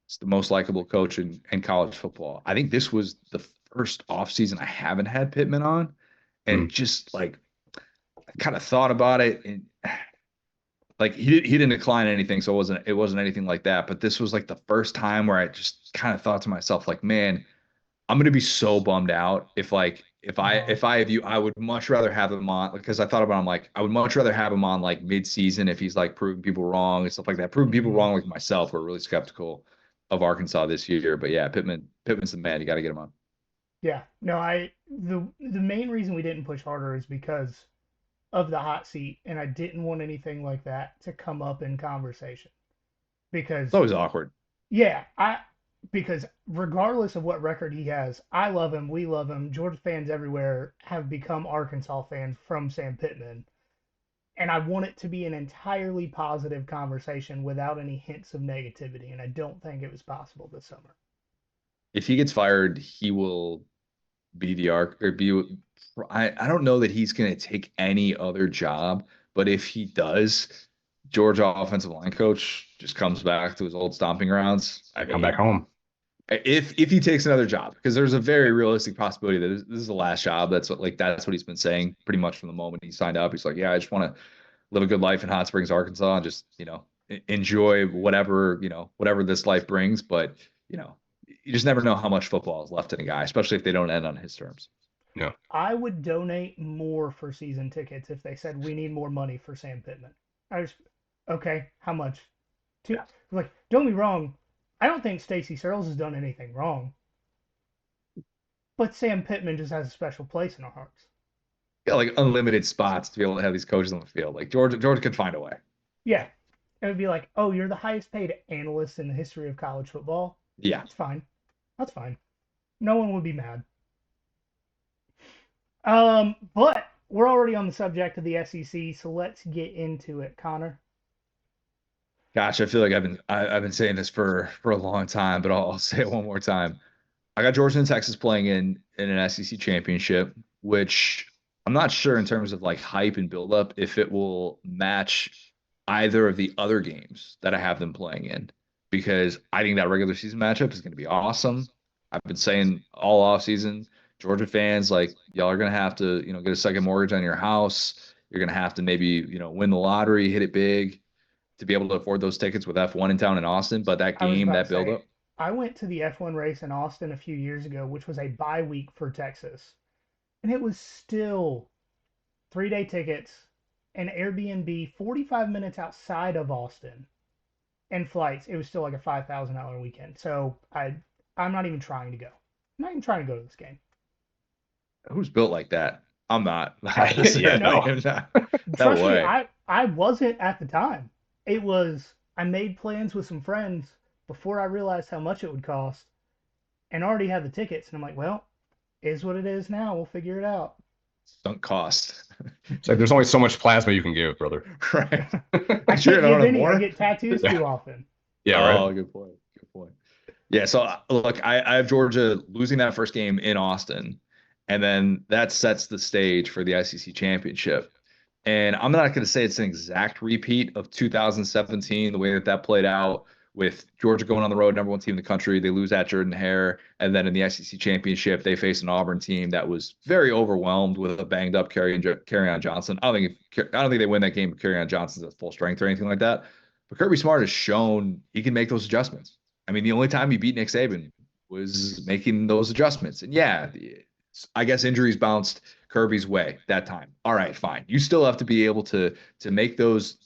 It's the most likable coach in college football. I think this was the first offseason I haven't had Pittman on. And just like I kind of thought about it and like he didn't decline anything, so it wasn't anything like that. But this was like the first time where I just kind of thought to myself, like, man, I'm gonna be so bummed out if I have you, I would much rather have him on because I thought about him like I would much rather have him on like mid-season if he's like proving people wrong and stuff like that. Proving people wrong like myself, we're really skeptical of Arkansas this year. But yeah, Pittman's the man. You got to get him on. Yeah, no, the main reason we didn't push harder is because of the hot seat, and I didn't want anything like that to come up in conversation because It's always awkward. yeah, because regardless of what record he has, I love him, we love him. Georgia fans everywhere have become Arkansas fans from Sam Pittman, and I want it to be an entirely positive conversation without any hints of negativity, and I don't think it was possible this summer. If he gets fired, he will be the arc or be. I don't know that he's going to take any other job, but if he does, Georgia offensive line coach just comes back to his old stomping grounds. I come back home. If he takes another job, because there's a very realistic possibility that this is the last job. That's what he's been saying pretty much from the moment he signed up. He's like, yeah, I just want to live a good life in Hot Springs, Arkansas, and just enjoy whatever this life brings. But you just never know how much football is left in a guy, especially if they don't end on his terms. Yeah. I would donate more for season tickets if they said we need more money for Sam Pittman. Okay, how much? Like, don't be wrong, I don't think Stacey Searles has done anything wrong, but Sam Pittman just has a special place in our hearts. Yeah, like unlimited spots to be able to have these coaches on the field. Like Georgia could find a way. Yeah, it would be like, oh, you're the highest paid analyst in the history of college football. Yeah, that's fine. That's fine. No one would be mad. But we're already on the subject of the SEC, so let's get into it, Connor. Gosh, I feel like I've been saying this for a long time, but I'll say it one more time. I got Georgia and Texas playing in an SEC championship, which I'm not sure in terms of like hype and buildup if it will match either of the other games that I have them playing in, because I think that regular season matchup is going to be awesome. I've been saying all off season, Georgia fans, like y'all are going to have to, get a second mortgage on your house. You're going to have to maybe, win the lottery, hit it big to be able to afford those tickets with F1 in town in Austin. But that game, that buildup. I went to the F1 race in Austin a few years ago, which was a bye week for Texas. And it was still 3-day tickets, an Airbnb 45 minutes outside of Austin and flights. It was still like a $5,000 weekend. So I'm not even trying to go. I'm not even trying to go to this game. Who's built like that? I'm not. Yeah, No. I'm not. No Trust me, way. I wasn't at the time. It was I made plans with some friends before I realized how much it would cost and already had the tickets. And I'm like, well, is what it is now. We'll figure it out. Sunk cost. It's like there's only so much plasma you can give, brother. Right. I Sure, can't I don't give have any. I more. get tattoos Yeah. too often. Yeah, Oh, right. good point. Good point. Yeah, so look, I have Georgia losing that first game in Austin, and then that sets the stage for the ICC championship. And I'm not going to say it's an exact repeat of 2017, the way that that played out with Georgia going on the road, number one team in the country. They lose at Jordan-Hare. And then in the ICC championship, they face an Auburn team that was very overwhelmed with a banged up Kerryon Johnson. I don't think they win that game with Kerryon Johnson's at full strength or anything like that. But Kirby Smart has shown he can make those adjustments. I mean, the only time he beat Nick Saban was making those adjustments. And yeah, I guess injuries bounced Kirby's way that time. All right, fine. You still have to be able to make those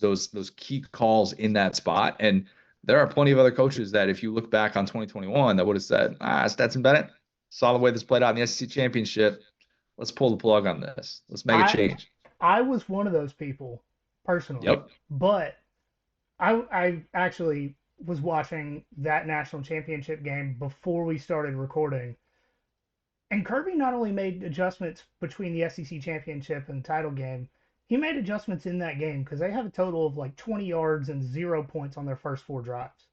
key calls in that spot. And there are plenty of other coaches that, if you look back on 2021, that would have said, Stetson Bennett saw the way this played out in the SEC championship. Let's pull the plug on this. Let's make a I change. I was one of those people personally, Yep. but I actually was watching that national championship game before we started recording. And Kirby not only made adjustments between the SEC championship and title game, he made adjustments in that game because they have a total of like 20 yards and 0 points on their first 4 drives.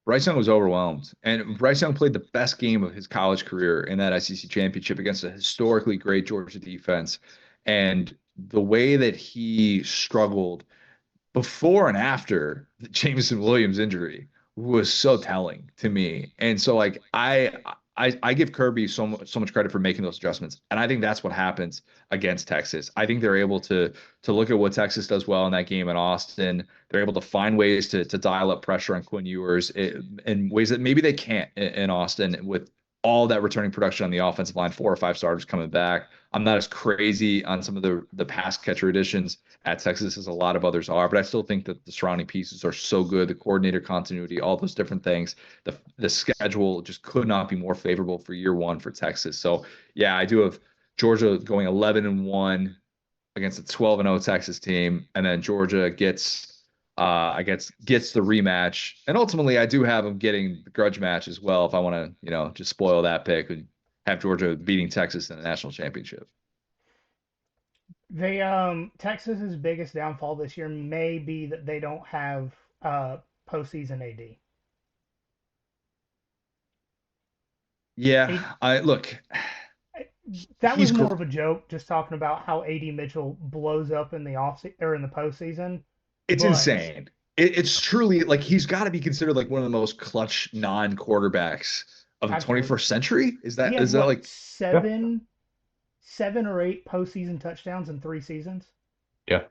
Bryce Young was overwhelmed, and Bryce Young played the best game of his college career in that SEC championship against a historically great Georgia defense. And the way that he struggled before and after the Jameson Williams injury was so telling to me. And so like I give Kirby so much credit for making those adjustments. And I think that's what happens against Texas. I think they're able to look at what Texas does well in that game in Austin. They're able to find ways to dial up pressure on Quinn Ewers in ways that maybe they can't in Austin with all that returning production on the offensive line, 4 or 5 starters coming back. I'm not as crazy on some of the pass catcher additions at Texas as a lot of others are, but I still think that the surrounding pieces are so good. The coordinator continuity, all those different things. The schedule just could not be more favorable for year one for Texas. So yeah, I do have Georgia going 11-1 against a 12-0 Texas team, and then Georgia gets gets the rematch, and ultimately I do have them getting the grudge match as well if I want to just spoil that pick and have Georgia beating Texas in the national championship. They Texas's biggest downfall this year may be that they don't have postseason AD. Yeah, I look. That was He's more of a joke, just talking about how AD Mitchell blows up in the or in the postseason. It's But insane. It's truly like he's got to be considered like one of the most clutch non-quarterbacks of the absolutely, 21st century. Is he that has is that what like seven or eight postseason touchdowns in 3 seasons. Yeah.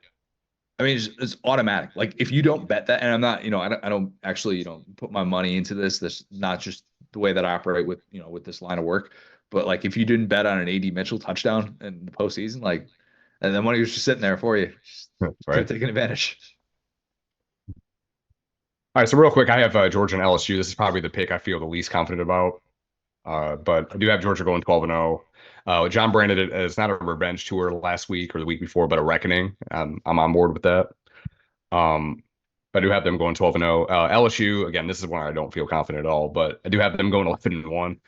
I mean, it's automatic. Like if you don't bet that, and I'm not, I don't actually, put my money into this. This not just the way that I operate with, with this line of work. But like if you didn't bet on an AD Mitchell touchdown in the postseason, like, and the money was just sitting there for you, just could have Right. taken advantage. All right, so real quick, I have Georgia and LSU. This is probably the pick I feel the least confident about. But I do have Georgia going 12-0. John branded it as not a revenge tour last week or the week before, but a reckoning. I'm on board with that. I do have them going 12-0. LSU, again, this is one I don't feel confident at all, but I do have them going 11-1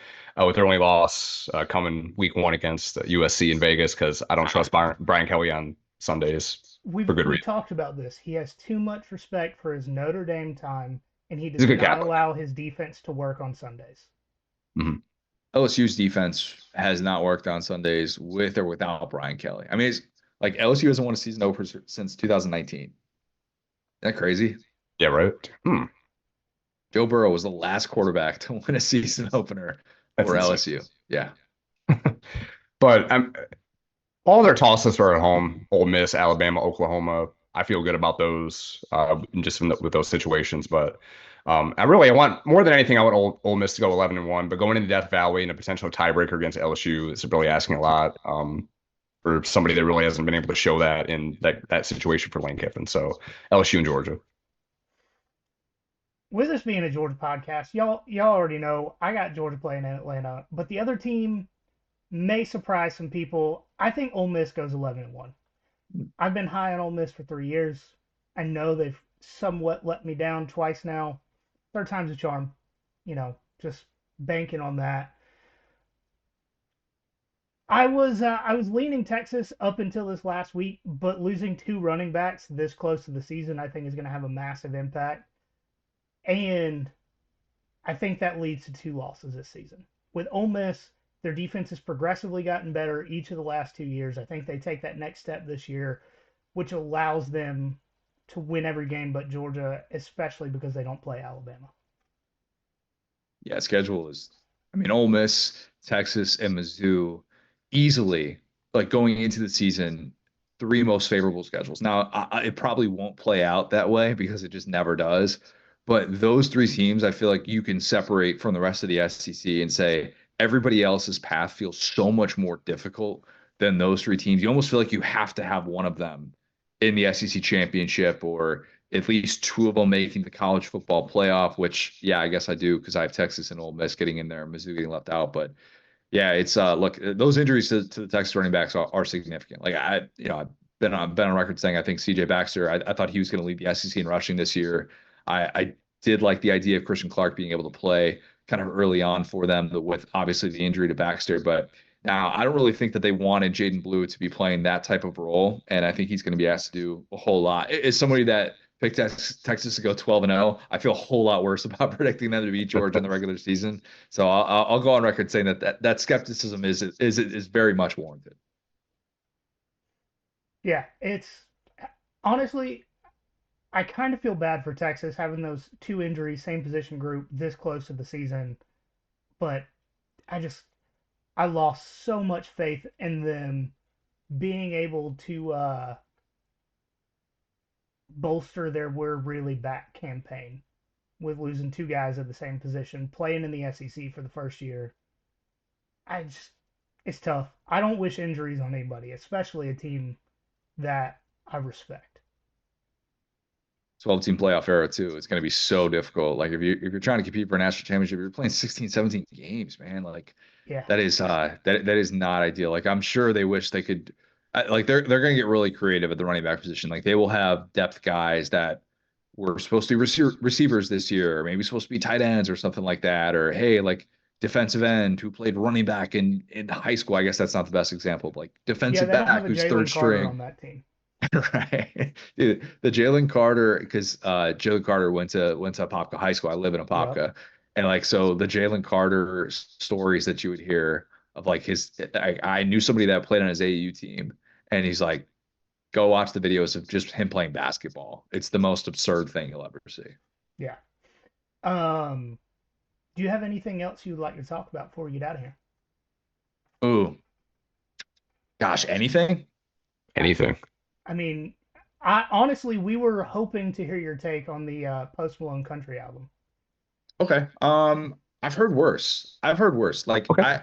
with their only loss coming week 1 against USC in Vegas because I don't trust Brian Kelly on Sundays for good We reason. talked about this. He has too much respect for his Notre Dame time, and he He's does a good not guy. allow his defense to work on Sundays. Mm-hmm. LSU's defense has not worked on Sundays with or without Brian Kelly. I mean, it's like LSU hasn't won a season opener since 2019. Isn't that crazy? Yeah, right. Joe Burrow was the last quarterback to win a season opener That's for insane. LSU. Yeah. But all their tosses are at home. Ole Miss, Alabama, Oklahoma. I feel good about those, just with those situations. But I want more than anything. I want Ole Miss to go 11-1. But going into Death Valley and a potential tiebreaker against LSU is really asking a lot. for somebody that really hasn't been able to show that in that situation for Lane Kiffin. So LSU and Georgia. With this being a Georgia podcast, y'all already know I got Georgia playing in Atlanta, but the other team may surprise some people. I think Ole Miss goes 11-1. I've been high on Ole Miss for 3 years. I know they've somewhat let me down twice now. Third time's a charm. Just banking on that. I was leaning Texas up until this last week, but losing two running backs this close to the season, I think, is going to have a massive impact. And I think that leads to two losses this season. With Ole Miss, their defense has progressively gotten better each of the last 2 years. I think they take that next step this year, which allows them to win every game but Georgia, especially because they don't play Alabama. Yeah, schedule is, I mean, Ole Miss, Texas, and Mizzou easily, like going into the season, three most favorable schedules. Now, it probably won't play out that way because it just never does. But those three teams, I feel like you can separate from the rest of the SEC and say everybody else's path feels so much more difficult than those three teams. You almost feel like you have to have one of them in the SEC championship or at least two of them making the college football playoff, which, yeah, I guess I do because I have Texas and Ole Miss getting in there and Mizzou getting left out. But yeah, it's look, those injuries to the Texas running backs are significant. Like I've been on record saying I think CJ Baxter, I thought he was going to lead the SEC in rushing this year. I did like the idea of Christian Clark being able to play kind of early on for them with obviously the injury to Baxter, but now I don't really think that they wanted Jaden Blue to be playing that type of role, and I think he's going to be asked to do a whole lot. As somebody that picked Texas to go 12-0, I feel a whole lot worse about predicting them to beat Georgia in the regular season. So I'll go on record saying that skepticism is very much warranted. Yeah, it's honestly, I kind of feel bad for Texas having those two injuries, same position group, this close to the season. But I lost so much faith in them being able to bolster their "we're really back" campaign with losing two guys at the same position, playing in the SEC for the first year. It's tough. I don't wish injuries on anybody, especially a team that I respect. 12-team playoff era too. It's going to be so difficult. Like if you're trying to compete for a national championship, you're playing 16, 17 games, man. Like Yeah. that is that is not ideal. Like I'm sure they wish they could like they're going to get really creative at the running back position. Like they will have depth guys that were supposed to be receivers this year, or maybe supposed to be tight ends or something like that, or hey, like defensive end who played running back in high school. I guess that's not the best example, but like Yeah, defensive they don't have back a who's third Jalen Carter string. on that team. Right. Dude, the Jalen Carter, because Jalen Carter went to Apopka High School. I live in Yep. Apopka. And like so the Jalen Carter stories that you would hear of like I knew somebody that played on his AAU team and he's like, go watch the videos of just him playing basketball. It's the most absurd thing you'll ever see. Yeah. Do you have anything else you'd like to talk about before we get out of here? Ooh, gosh, anything? Anything. I mean, I honestly, we were hoping to hear your take on the Post Malone Country album. Okay. I've heard worse. I've heard worse. Like Okay.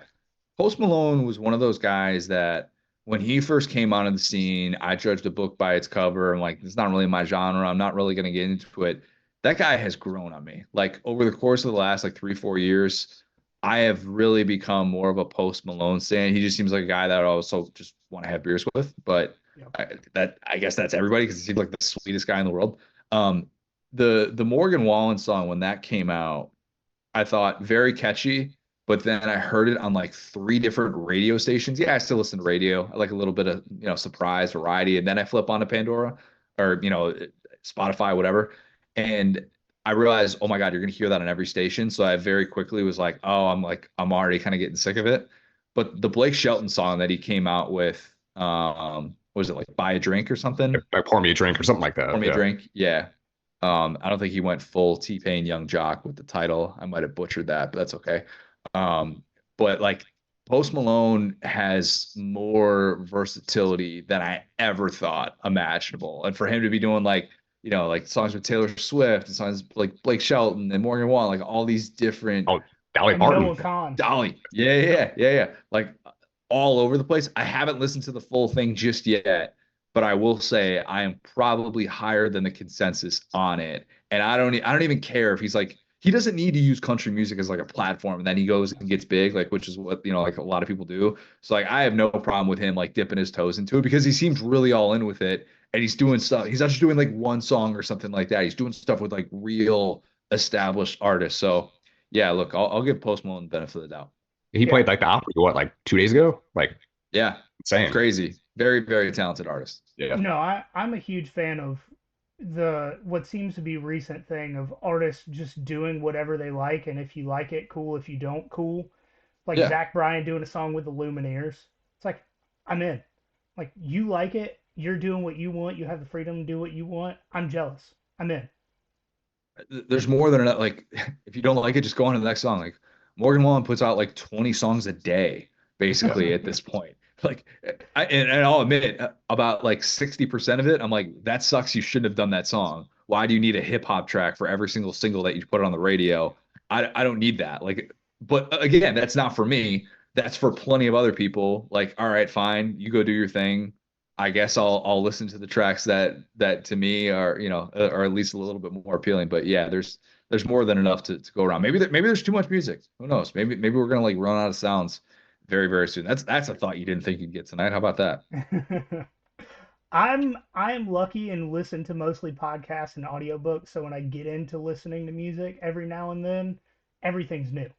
Post Malone was one of those guys that when he first came onto the scene, I judged a book by its cover. I'm like, it's not really my genre. I'm not really going to get into it. That guy has grown on me. Like over the course of the last like 3, 4 years, I have really become more of a Post Malone fan. He just seems like a guy that I also just want to have beers with. But Yep. I guess that's everybody because he seems like the sweetest guy in the world. Um, the Morgan Wallen song when that came out, I thought very catchy, but then I heard it on like three different radio stations. Yeah, I still listen to radio. I like a little bit of, surprise variety. And then I flip onto Pandora or, Spotify, whatever. And I realized, oh my God, you're going to hear that on every station. So I very quickly was like, oh, I'm already kind of getting sick of it. But the Blake Shelton song that he came out with, was it like Buy a Drink or something? Like pour me a drink or something like that. Pour me a Yeah. drink. Yeah. I don't think he went full T-Pain Young Jock with the title. I might have butchered that, but that's okay. But like Post Malone has more versatility than I ever thought imaginable. And for him to be doing like, like songs with Taylor Swift and songs like Blake Shelton and Morgan Wallen, like all these different Oh, Dolly And Parton. Noah Khan. Dolly. Yeah. Like all over the place. I haven't listened to the full thing just yet, but I will say I am probably higher than the consensus on it. And I don't even care if he's like he doesn't need to use country music as like a platform and then he goes and gets big, like which is what like a lot of people do. So like I have no problem with him like dipping his toes into it because he seems really all in with it and he's doing stuff. He's not just doing like one song or something like that. He's doing stuff with like real established artists. So yeah, look, I'll give Post Malone the benefit of the doubt. He Yeah. played like the Opry, what, like 2 days ago? Like, Yeah, insane. crazy. Very, very talented artist. Yeah. No, I'm a huge fan of what seems to be recent thing of artists just doing whatever they like, and if you like it, cool. If you don't, cool. Like Yeah. Zach Bryan doing a song with the Lumineers. It's like I'm in. Like you like it, you're doing what you want. You have the freedom to do what you want. I'm jealous. I'm in. There's more than enough. Like, if you don't like it, just go on to the next song. Like, Morgan Wallen puts out like 20 songs a day, basically, at this point. Like, and I'll admit, about like 60% of it, I'm like, that sucks. You shouldn't have done that song. Why do you need a hip hop track for every single single that you put on the radio? I don't need that. Like, but again, that's not for me. That's for plenty of other people. Like, all right, fine, you go do your thing. I guess I'll listen to the tracks that to me are are at least a little bit more appealing. But yeah, there's more than enough to go around. Maybe there's too much music. Who knows? Maybe we're gonna like run out of sounds very very soon. That's a thought you didn't think you'd get tonight. How about that? I'm lucky and listen to mostly podcasts and audiobooks, so when I get into listening to music every now and then, everything's new.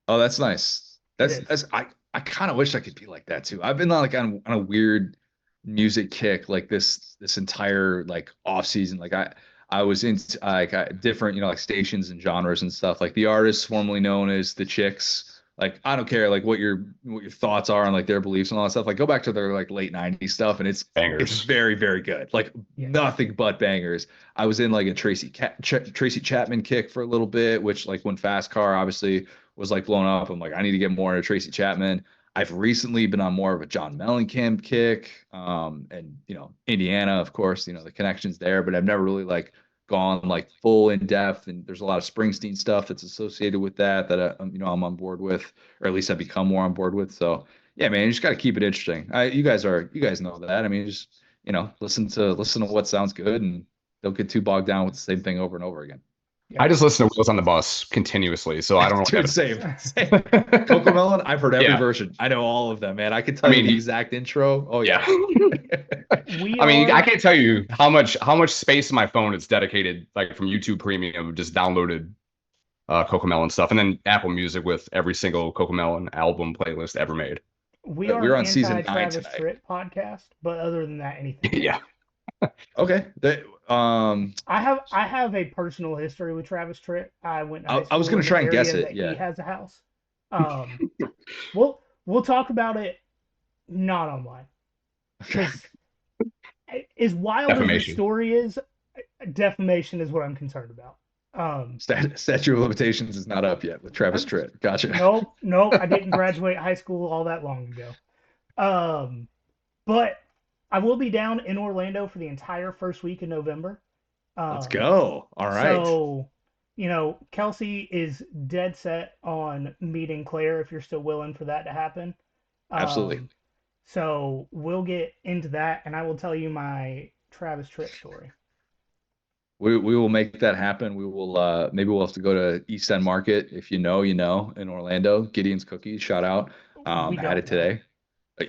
Oh, that's nice. It That's is. that's I kind of wish I could be like that too. I've been like on a weird music kick like this entire like off season. Like I was into like different like stations and genres and stuff. Like the artists formerly known as the Chicks. Like I don't care like what your thoughts are on like their beliefs and all that stuff. Like go back to their like late '90s stuff and it's Bangers. very very good. Like Yeah. nothing but bangers. I was in like a Tracy Chapman kick for a little bit, which like when Fast Car obviously was like blown up. I'm like, I need to get more into Tracy Chapman. I've recently been on more of a John Mellencamp kick, and Indiana, of course, the connections there, but I've never really like gone like full in depth. And there's a lot of Springsteen stuff that's associated with that I'm on board with, or at least I've become more on board with. So yeah, man, you just got to keep it interesting. You guys know that. I mean, just listen to what sounds good, and don't get too bogged down with the same thing over and over again. I just listen to Wheels on the Bus continuously, so I don't really Dude, have same. Coco Melon, I've heard every Yeah. version. I know all of them, man. I could tell you the exact intro. Oh yeah. I mean, I can't tell you how much space in my phone is dedicated, like from YouTube Premium, just downloaded Coco Melon stuff, and then Apple Music with every single Coco Melon album playlist ever made. We are We're an on season 9 anti-Travis tonight. Tritt podcast, but other than that, anything. Yeah. Okay. I have a personal history with Travis Tritt. I went to high I was school gonna in the try and guess area it, that yeah. he has a house. We'll talk about it not online. Because as wild as the Defamation. story is, defamation is what I'm concerned about. Statute of limitations is not up yet with Travis Tritt. Gotcha. Nope. I didn't graduate high school all that long ago. But I will be down in Orlando for the entire first week of November. Let's go. All right. So, Kelsey is dead set on meeting Claire if you're still willing for that to happen. Absolutely. So we'll get into that, and I will tell you my Travis Tritt story. We will make that happen. We will maybe we'll have to go to East End Market if in Orlando. Gideon's Cookies, shout out. We Had it don't know. today.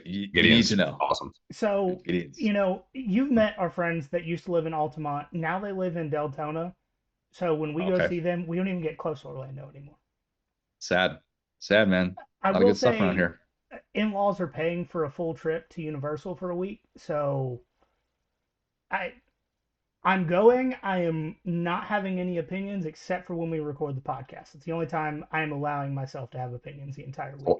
You need Gideon's to know. awesome. So, Gideon's. you've met our friends that used to live in Altamont. Now they live in Deltona. So when we go Okay. see them, we don't even get close to Orlando anymore. Sad, man. I A lot of will good stuff around say, here. in-laws are paying for a full trip to Universal for a week, so I'm going. I am not having any opinions except for when we record the podcast. It's the only time I am allowing myself to have opinions the entire week.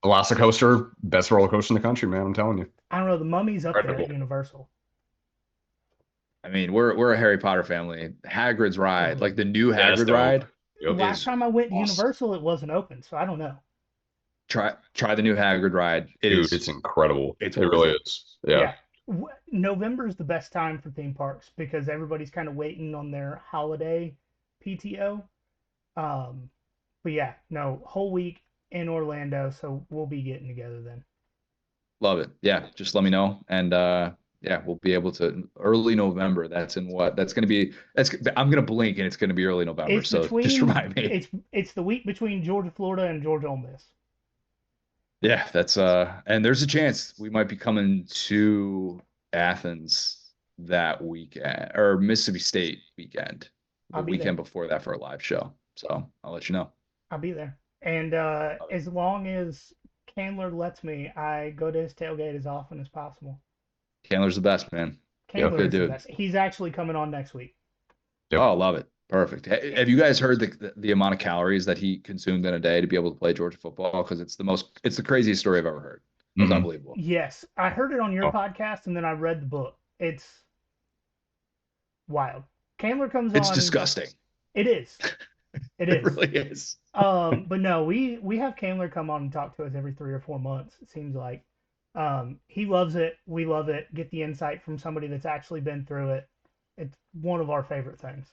Velocicoaster, best roller coaster in the country, man. I'm telling you. I don't know. The Mummy's up there at Incredible. Universal. I mean, we're a Harry Potter family. Hagrid's ride, like the new Hagrid dope. ride. Yep. Last time I went to awesome. Universal, it wasn't open, so I don't know. Try the new Hagrid ride. Dude, it's incredible. It's it worth really it. is. Yeah. November is the best time for theme parks because everybody's kind of waiting on their holiday PTO. But yeah, no, whole week in Orlando, so we'll be getting together then. Love it. Yeah, just let me know, and yeah, we'll be able to early November. That's in what? That's gonna be. I'm gonna blink, and it's gonna be early November. It's So just between remind me. it's the week between Georgia, Florida, and Georgia Ole Miss. Yeah, that's and there's a chance we might be coming to Athens that weekend or Mississippi State weekend, the I'll be weekend there. before that for a live show. So I'll let you know. I'll be there. And as long as Candler lets me, I go to his tailgate as often as possible. Candler's the best, man. Yep. Candler Good is the dude. best. He's actually coming on next week. Yep. Oh, love it. Perfect. Have you guys heard the amount of calories that he consumed in a day to be able to play Georgia football? Because it's the craziest story I've ever heard. It was unbelievable. Yes, I heard it on your Oh. podcast, and then I read the book. It's wild. Candler comes It's on. disgusting. It is. It It is. really is. But no, we have Candler come on and talk to us every 3 or 4 months. It seems like. He loves it. We love it. Get the insight from somebody that's actually been through it. It's one of our favorite things.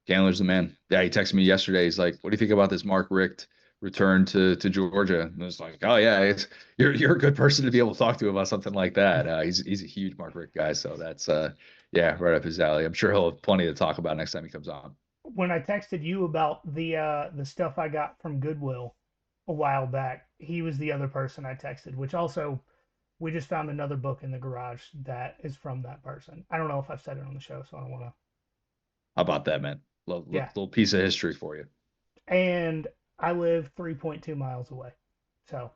Candler's the man. Yeah, he texted me yesterday. He's like, "What do you think about this Mark Richt return to Georgia?" And I was like, "Oh yeah, you're a good person to be able to talk to about something like that." He's a huge Mark Richt guy, so that's yeah, right up his alley. I'm sure he'll have plenty to talk about next time he comes on. When I texted you about the stuff I got from Goodwill a while back, he was the other person I texted, which also we just found another book in the garage that is from that person. I don't know if I've said it on the show, so I don't want to. How about that, man? Yeah. Little piece of history for you. And I live 3.2 miles away. So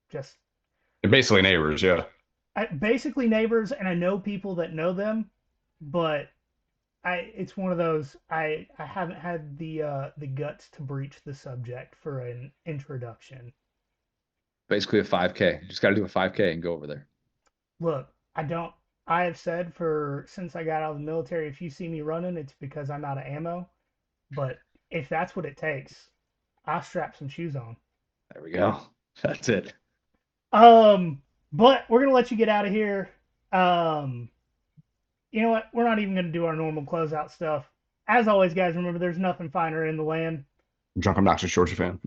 just They're basically neighbors, yeah. basically neighbors, and I know people that know them, but it's one of those I haven't had the guts to breach the subject for an introduction. Basically a 5K. Just got to do a 5K and go over there. Look, I don't. I have said since I got out of the military, if you see me running, it's because I'm out of ammo. But if that's what it takes, I'll strap some shoes on. There we go. That's it. But we're gonna let you get out of here. You know what? We're not even gonna do our normal closeout stuff. As always, guys, remember there's nothing finer in the land. Drunk obnoxious Georgia fan.